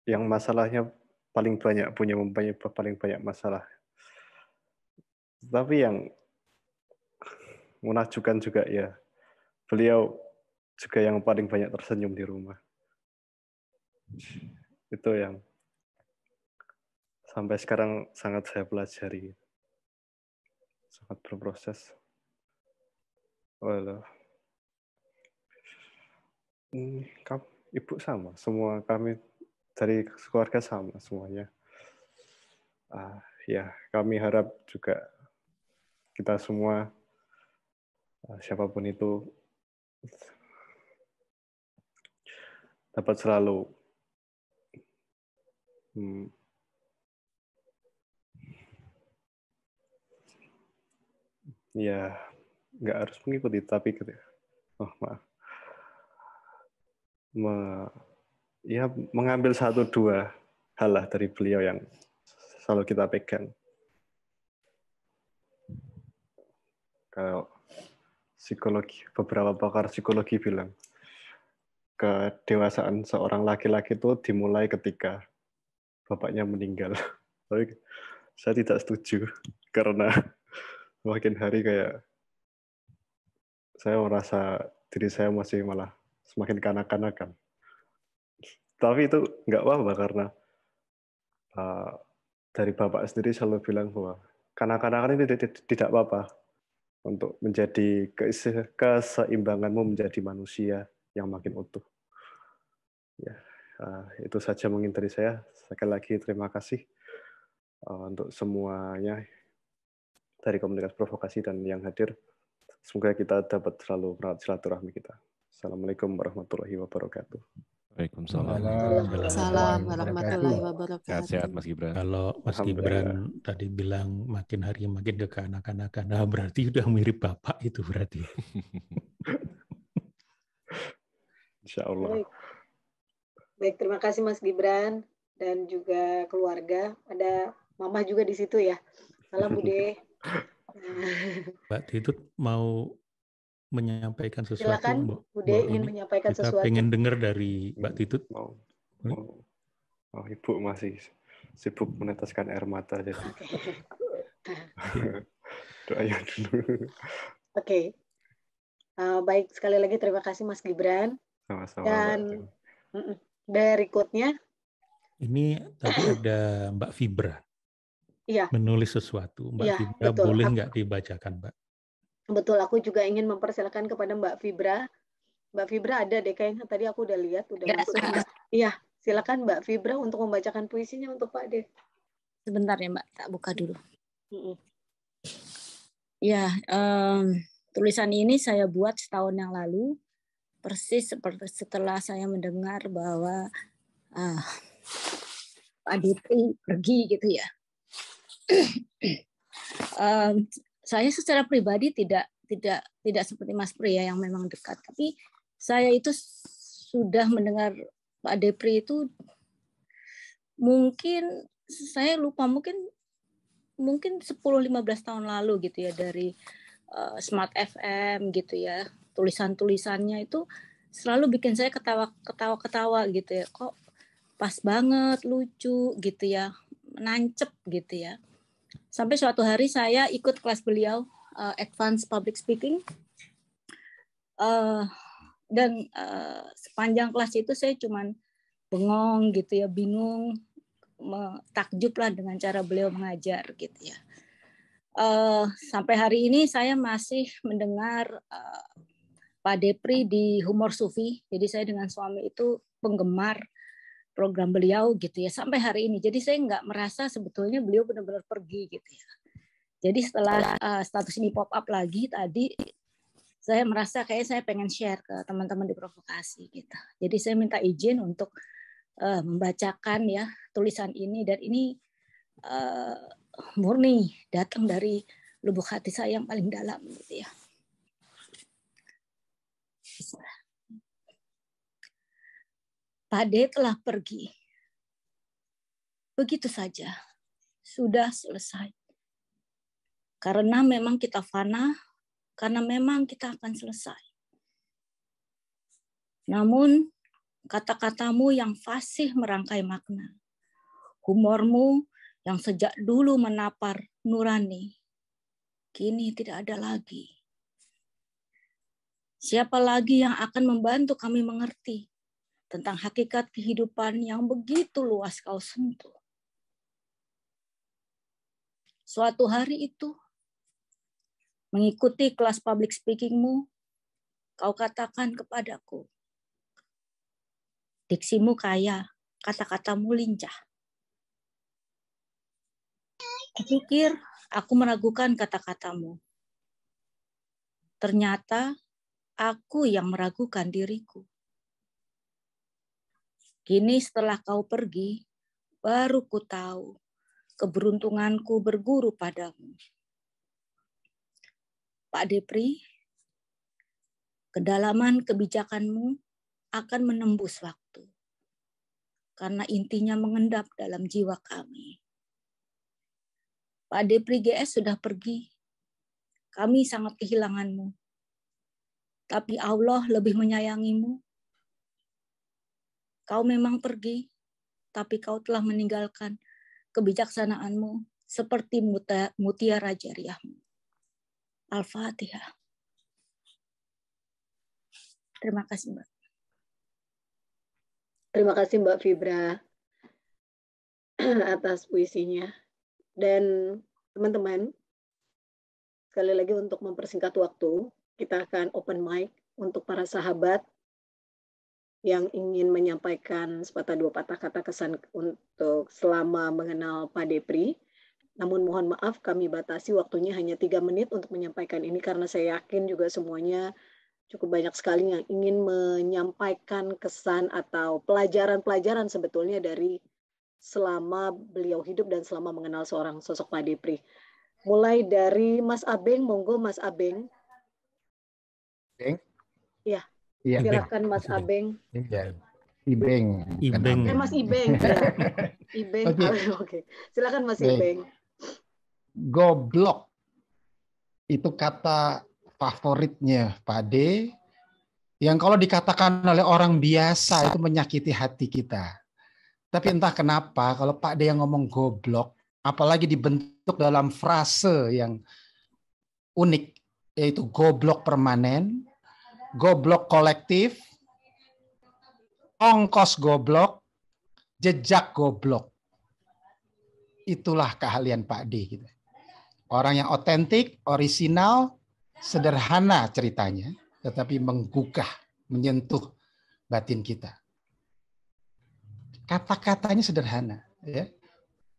yang masalahnya paling banyak, punya paling banyak masalah. Tapi yang menakjubkan juga ya, beliau juga yang paling banyak tersenyum di rumah. Itu yang sampai sekarang sangat saya pelajari. Sangat berproses. Walau. Ibu sama, semua kami dari keluarga sama semuanya. Ya, kami harap juga kita semua, siapapun itu, dapat selalu ya, nggak harus mengikuti, tapi mengambil satu dua hal lah dari beliau yang selalu kita pegang. Kalau psikologi, beberapa pakar psikologi bilang kedewasaan seorang laki-laki itu dimulai ketika bapaknya meninggal. Tapi saya tidak setuju karena makin hari kayak saya merasa diri saya masih malah semakin kanak-kanakan. Tapi itu nggak apa-apa karena dari bapak sendiri selalu bilang bahwa kanak-kanakan ini tidak apa-apa untuk menjadi keseimbanganmu menjadi manusia yang makin utuh. Ya, itu saja mungkin dari saya. Sekali lagi terima kasih untuk semuanya dari komunitas provokasi dan yang hadir. Semoga kita dapat selalu merawat silaturahmi kita. Assalamualaikum warahmatullahi wabarakatuh. Waalaikumsalam warahmatullahi wabarakatuh. Sehat-sehat Mas Gibran. Kalau Mas Gibran tadi bilang makin hari makin kekanak-kanakan, nah berarti udah mirip Bapak itu berarti. Insya Allah. Baik, terima kasih Mas Gibran dan juga keluarga. Ada Mama juga di situ ya. Salam Bude. Mbak Titut mau menyampaikan sesuatu. Silakan, Bude ingin menyampaikan kita sesuatu. Kita pengen dengar dari Mbak Titut. Ibu masih sibuk meneteskan air mata jadi. Doanya dulu. Oke. Baik, sekali lagi terima kasih Mas Gibran. Sama-sama. Dan berikutnya. Ini tadi ada Mbak Fibra. Iya. Menulis sesuatu. Mbak Fibra, betul. Boleh nggak dibacakan, Mbak? Betul, aku juga ingin mempersilakan kepada Mbak Fibra. Mbak Fibra ada deh kayaknya, tadi aku udah lihat, udah masuk. Iya, silakan Mbak Fibra untuk membacakan puisinya untuk Pak De. Sebentar ya Mbak, tak buka dulu. Ya, tulisan ini saya buat setahun yang lalu persis seperti setelah saya mendengar bahwa Pak Depri pergi gitu ya. Saya secara pribadi tidak seperti Mas Pri ya yang memang dekat, tapi saya itu sudah mendengar Pak Depri itu mungkin saya lupa mungkin 10-15 tahun lalu gitu ya, dari Smart FM gitu ya. Tulisan-tulisannya itu selalu bikin saya ketawa gitu ya. Kok pas banget, lucu gitu ya, nancep gitu ya. Sampai suatu hari saya ikut kelas beliau, Advanced Public Speaking. Dan sepanjang kelas itu saya cuman bengong gitu ya, bingung, takjub lah dengan cara beliau mengajar gitu ya. Sampai hari ini saya masih mendengar Pak Depri di Humor Sufi. Jadi saya dengan suami itu penggemar program beliau gitu ya sampai hari ini. Jadi saya nggak merasa sebetulnya beliau benar-benar pergi gitu ya. Jadi setelah status ini pop up lagi tadi, saya merasa kayak saya pengen share ke teman-teman di provokasi gitu. Jadi saya minta izin untuk membacakan ya tulisan ini, dan ini murni datang dari lubuk hati saya yang paling dalam gitu ya. Pak D telah pergi. Begitu saja. Sudah selesai. Karena memang kita fana, karena memang kita akan selesai. Namun, kata-katamu yang fasih merangkai makna, humormu yang sejak dulu menapar nurani, kini tidak ada lagi. Siapa lagi yang akan membantu kami mengerti tentang hakikat kehidupan yang begitu luas kau sentuh? Suatu hari itu, mengikuti kelas public speakingmu, kau katakan kepadaku, diksimu kaya, kata-katamu lincah. Kupikir aku meragukan kata-katamu. Ternyata aku yang meragukan diriku. Kini setelah kau pergi, baru ku tahu keberuntunganku berguru padamu. Pak Depri, kedalaman kebijakanmu akan menembus waktu, karena intinya mengendap dalam jiwa kami. Pak Depri GS sudah pergi, kami sangat kehilanganmu. Tapi Allah lebih menyayangimu. Kau memang pergi, tapi kau telah meninggalkan kebijaksanaanmu seperti mutiara jariahmu. Al-Fatihah. Terima kasih, Mbak. Terima kasih Mbak Fibra atas puisinya. Dan teman-teman, sekali lagi untuk mempersingkat waktu, kita akan open mic untuk para sahabat yang ingin menyampaikan sepatah dua patah kata kesan untuk selama mengenal Pak Depri. Namun mohon maaf kami batasi waktunya hanya 3 menit untuk menyampaikan ini karena saya yakin juga semuanya cukup banyak sekali yang ingin menyampaikan kesan atau pelajaran-pelajaran sebetulnya dari selama beliau hidup dan selama mengenal seorang sosok Pak Depri. Mulai dari Mas Abeng, monggo Mas Abeng. Ya, silakan Mas Abeng. Iya. Ibeng. Mas Ibeng. Ya. Ibeng. Oke. Silakan Mas Ibeng. Goblok itu kata favoritnya Pak D, yang kalau dikatakan oleh orang biasa itu menyakiti hati kita. Tapi entah kenapa kalau Pak D yang ngomong goblok, apalagi dibentuk dalam frase yang unik, yaitu goblok permanen, goblok kolektif, ongkos goblok, jejak goblok. Itulah keahlian Pak D. Gitu. Orang yang otentik, orisinal, sederhana ceritanya, tetapi menggugah, menyentuh batin kita. Kata-katanya sederhana, ya.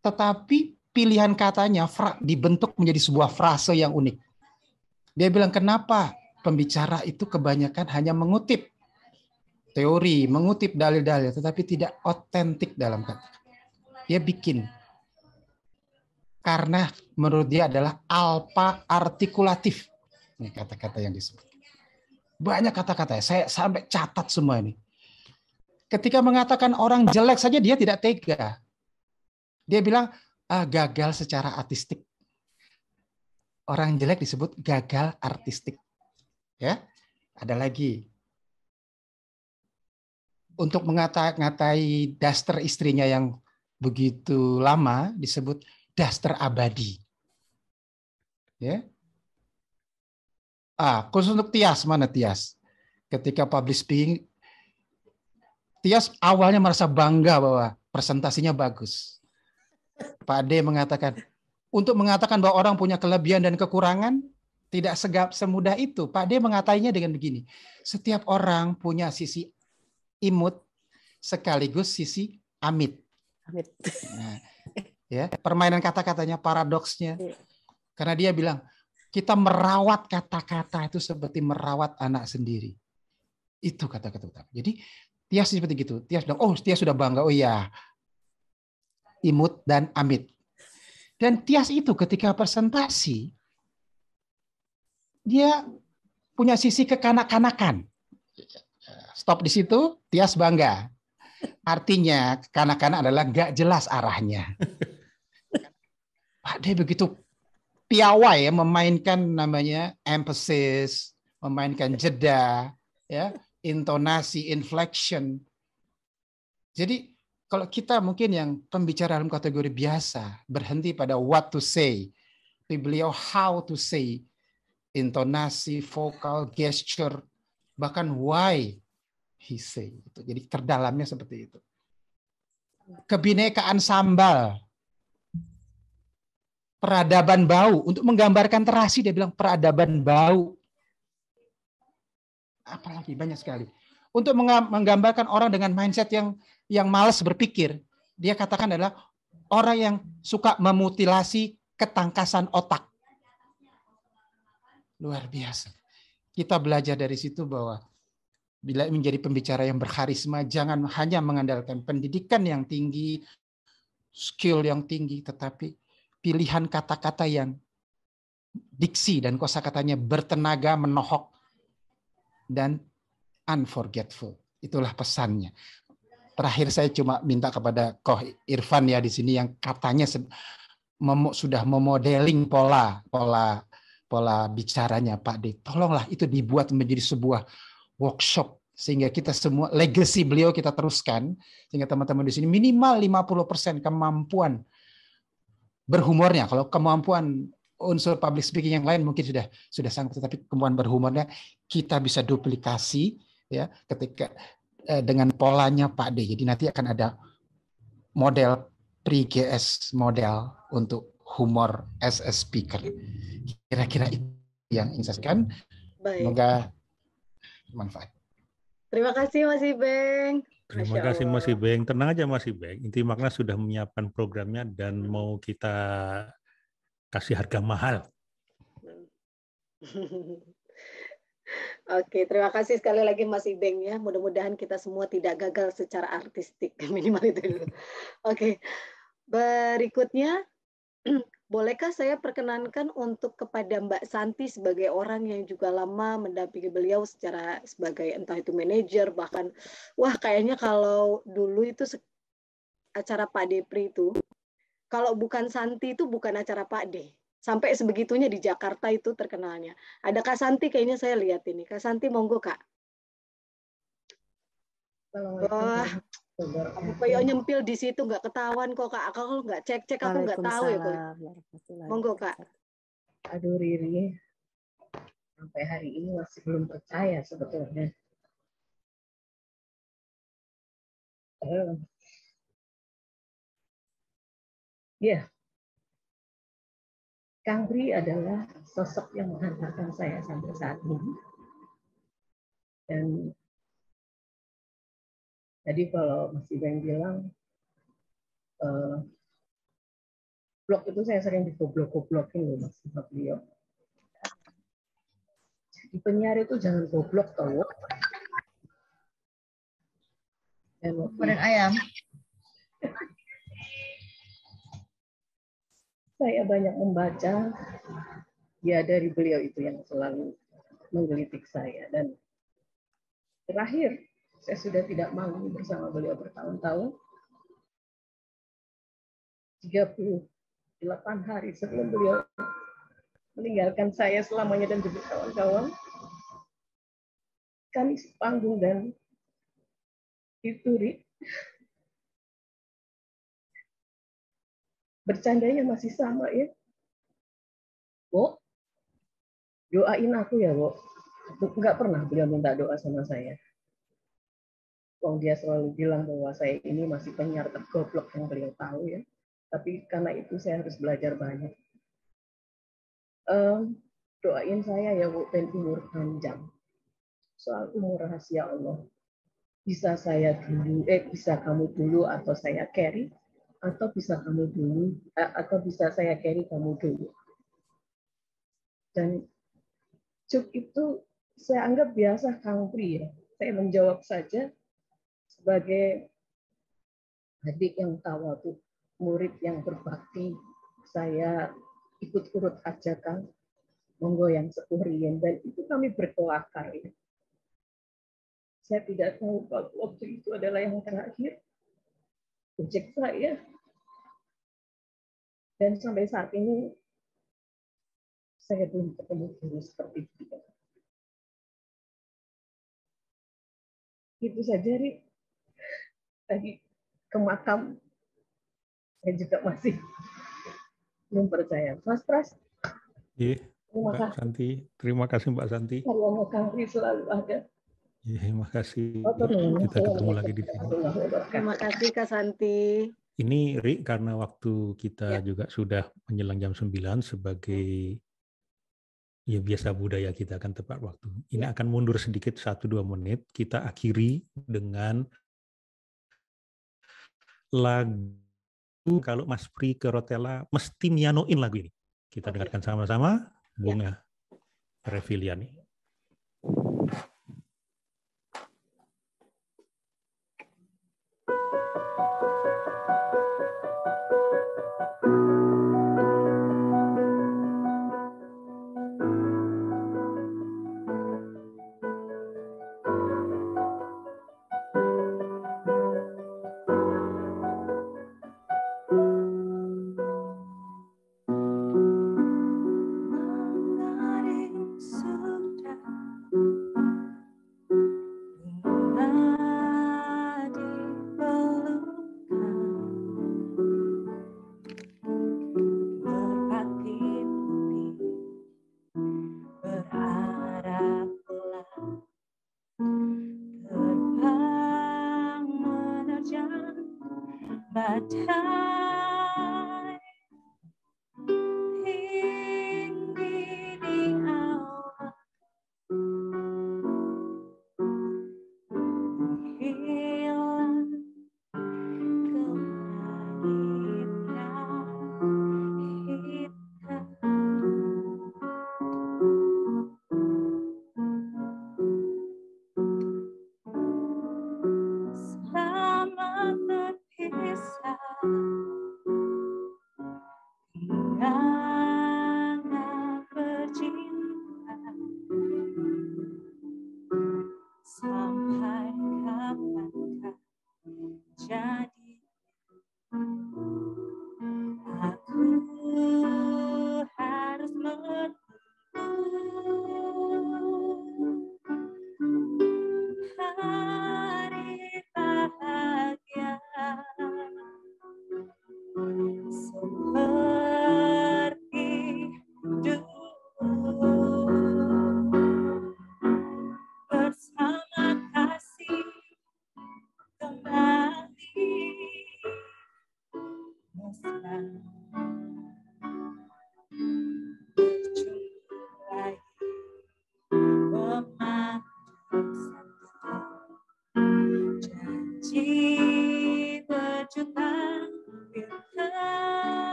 Tetapi pilihan katanya dibentuk menjadi sebuah frase yang unik. Dia bilang, kenapa pembicara itu kebanyakan hanya mengutip teori, mengutip dalil-dalil, tetapi tidak otentik dalam kata. Dia bikin. Karena menurut dia adalah alpa artikulatif. Ini kata-kata yang disebut. Banyak kata-kata. Saya sampai catat semua ini. Ketika mengatakan orang jelek saja dia tidak tega. Dia bilang gagal secara artistik. Orang jelek disebut gagal artistik. Ya, ada lagi. Untuk ngatai daster istrinya yang begitu lama disebut daster abadi. Ya. Khusus untuk Tias, mana Tias? Ketika public speaking, Tias awalnya merasa bangga bahwa presentasinya bagus. Pak D mengatakan, untuk mengatakan bahwa orang punya kelebihan dan kekurangan, tidak semudah itu. Pak D mengatainya dengan begini, setiap orang punya sisi imut sekaligus sisi amit. Nah, ya, permainan kata-katanya, paradoksnya. Karena dia bilang, kita merawat kata-kata itu seperti merawat anak sendiri. Itu kata-kata utama. Jadi Tias seperti gitu. Tias bilang, Tias sudah bangga. Oh iya, imut dan amit. Dan Tias itu ketika presentasi, dia punya sisi kekanak-kanakan. Stop di situ, Tias bangga. Artinya kekanak-kanak adalah nggak jelas arahnya. Pak D begitu piawai ya, memainkan namanya emphasis, memainkan jeda, ya, intonasi, inflection. Jadi kalau kita mungkin yang pembicara dalam kategori biasa berhenti pada what to say, tapi beliau how to say, intonasi, vokal, gesture, bahkan why he say. Jadi terdalamnya seperti itu. Kebinekaan sambal, peradaban bau, untuk menggambarkan terasi dia bilang peradaban bau. Apalagi banyak sekali. Untuk menggambarkan orang dengan mindset yang malas berpikir, dia katakan adalah orang yang suka memutilasi ketangkasan otak. Luar biasa. Kita belajar dari situ bahwa bila menjadi pembicara yang berkarisma, jangan hanya mengandalkan pendidikan yang tinggi, skill yang tinggi, tetapi pilihan kata-kata yang diksi dan kosakatanya bertenaga, menohok, dan unforgetful. Itulah pesannya. Terakhir saya cuma minta kepada Koh Irfan ya di sini yang katanya sudah memodeling pola bicaranya Pak D. Tolonglah itu dibuat menjadi sebuah workshop sehingga kita semua legacy beliau kita teruskan sehingga teman-teman di sini minimal 50% kemampuan berhumornya. Kalau kemampuan unsur public speaking yang lain mungkin sudah sanggup, tetapi kemampuan berhumornya kita bisa duplikasi ya ketika dengan polanya Pak D. Jadi nanti akan ada model pre-GS model untuk humor as a speaker. Kira-kira itu yang ingin saya sampaikan. Semoga bermanfaat. Terima kasih Mas Ibeng. Terima kasih Mas Ibeng. Tenang aja Mas Ibeng. Inti Makna sudah menyiapkan programnya dan mau kita kasih harga mahal. Oke, terima kasih sekali lagi Mas Ibeng ya. Mudah-mudahan kita semua tidak gagal secara artistik. Minimal itu dulu. Oke. Berikutnya, bolehkah saya perkenankan untuk kepada Mbak Santi sebagai orang yang juga lama mendampingi beliau sebagai entah itu manajer, bahkan kayaknya kalau dulu itu acara Pak Depri itu, kalau bukan Santi itu bukan acara Pak D. Sampai sebegitunya di Jakarta itu terkenalnya. Ada Kak Santi kayaknya saya lihat ini. Kak Santi monggo Kak. Wah, aku kayak nyempil di situ nggak ketahuan kok Kak. Kalau nggak cek aku nggak tahu ya kok. Monggo Kak. Aduh Riri, sampai hari ini masih belum percaya sebetulnya. Ya, Kang Bri adalah sosok yang menghantarkan saya sampai saat ini. Dan tadi kalau Mas Ibeng bilang, blog itu saya sering digoblok-goblokin loh Mas sama beliau. Jadi penyiar itu jangan goblok tau. Goreng ayam. Saya banyak membaca, ya dari beliau itu yang selalu menggelitik saya. Dan terakhir, saya sudah tidak manggung bersama beliau bertahun-tahun. 38 hari sebelum beliau meninggalkan saya selamanya dan juga kawan-kawan, kami sepanggung dan dituri. Bercandanya masih sama ya. Bo, doain aku ya, Bo. Enggak pernah beliau minta doa sama saya. Dia selalu bilang bahwa saya ini masih penyiar tergoblok yang beliau tahu ya. Tapi karena itu saya harus belajar banyak. Doain saya ya, Bu, dan umur panjang. Soal umur rahasia Allah. Bisa saya dulu, bisa kamu dulu atau saya carry, atau bisa kamu dulu, atau bisa saya carry kamu dulu. Dan cuk itu saya anggap biasa Kang Pri ya. Saya menjawab saja sebagai adik yang tawadhu, murid yang berbakti. Saya ikut urut aja Kang, monggo yang sepurian, dan itu kami berkelakar ya. Saya tidak tahu kalau waktu itu adalah yang terakhir project saya. Dan sampai saat ini saya belum ketemu guru seperti dia. Itu saja, Ri. Tadi ke makam, saya juga masih belum percaya. Mas Pras. Iya, Mbak Santi. Terima kasih Mbak Santi. Kalau Kang Pri selalu ada. Iya, terima kasih. Kita ketemu lagi di sini. Terima kasih Kak Santi. Ini Ri, karena waktu kita juga sudah menjelang jam 9 sebagai ya biasa budaya kita akan tepat waktu. Ini akan mundur sedikit 1-2 menit. Kita akhiri dengan lagu, kalau Mas Pri ke Rotella mesti mianoin lagu ini. Kita dengarkan sama-sama. Bunga Reviliani.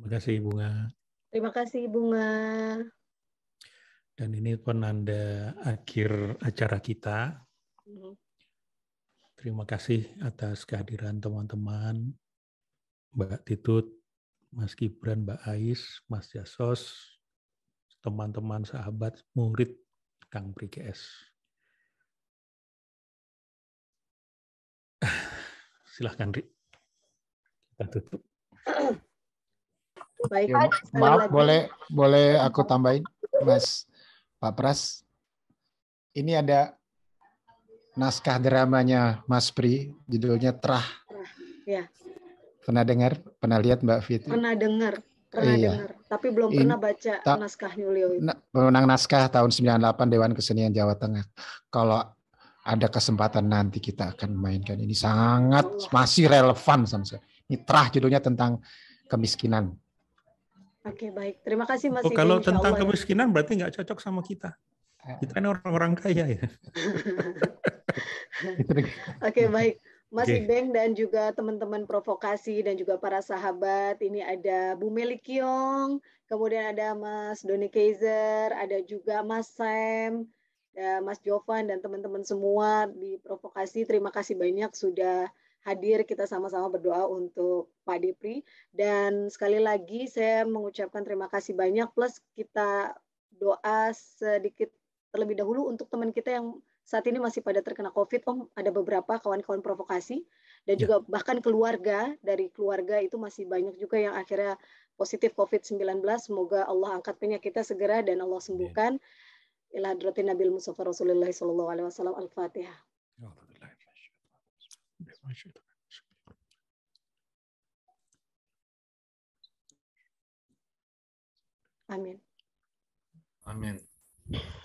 Terima kasih Bunga. Terima kasih Bunga. Dan ini penanda akhir acara kita. Terima kasih atas kehadiran teman-teman, Mbak Titut, Mas Gibran, Mbak Ais, Mas Jasos, teman-teman sahabat murid Kang Pri GS. Silahkan, Ri. Kita tutup. Baik, Ya, maaf, boleh aku tambahin, Mas Pak Pras. Ini ada naskah dramanya Mas Pri, judulnya Trah. Ya, Pernah dengar? Pernah lihat Mbak Fitri? pernah dengar, Iya. tapi belum pernah baca naskahnya beliau itu. Pemenang naskah tahun 98 Dewan Kesenian Jawa Tengah. Kalau ada kesempatan nanti kita akan mainkan ini, sangat masih relevan sama saya. Ini Trah, judulnya tentang kemiskinan. Oke, baik. Terima kasih Mas. Kalau Insya tentang Allah, kemiskinan berarti nggak cocok sama kita. Kita kan orang-orang kaya ya. Oke, baik. Mas Oke. Ibeng dan juga teman-teman provokasi dan juga para sahabat. Ini ada Bu Meli Kiong, kemudian ada Mas Doni Kaiser, ada juga Mas Sam, Mas Jovan dan teman-teman semua di provokasi. Terima kasih banyak sudah hadir, kita sama-sama berdoa untuk Pak Depri. Dan sekali lagi saya mengucapkan terima kasih banyak, plus kita doa sedikit terlebih dahulu untuk teman kita yang saat ini masih pada terkena COVID. Ada beberapa kawan-kawan provokasi dan juga bahkan keluarga, dari keluarga itu masih banyak juga yang akhirnya positif COVID-19. Semoga Allah angkat penyakitnya segera dan Allah sembuhkan. Ila hadratin Nabil Mustafa Rasulullah sallallahu alaihi wasallam. Al-Fatihah. Amin. Amin.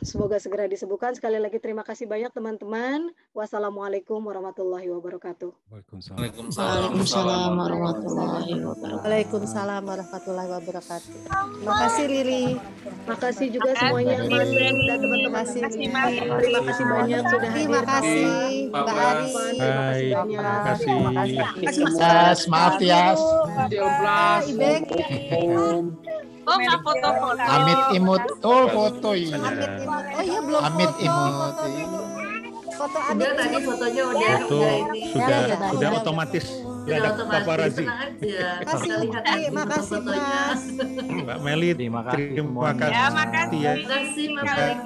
Semoga segera disembuhkan. Sekali lagi terima kasih banyak teman-teman. Wassalamualaikum warahmatullahi wabarakatuh. Waalaikumsalam warahmatullahi wabarakatuh. Waalaikumsalam warahmatullahi wabarakatuh. Terima kasih Riri. Terima kasih juga semuanya Mas dan teman-teman. Terima kasih banyak sudah hadir. Terima kasih Mbak Ari. Terima kasih. Yes, maaf ya. Ibeng. Oh, nggak foto-foto. Amit imut. Oh, foto iya. Oh iya, belum Amit foto. imut. Foto Amit. Udah tadi fotonya udah ini. Sudah otomatis. Nggak ada paparazi. Terima kasih Mas. Mbak Meli, terima kasih. Ya, makasih. Terima kasih Mas.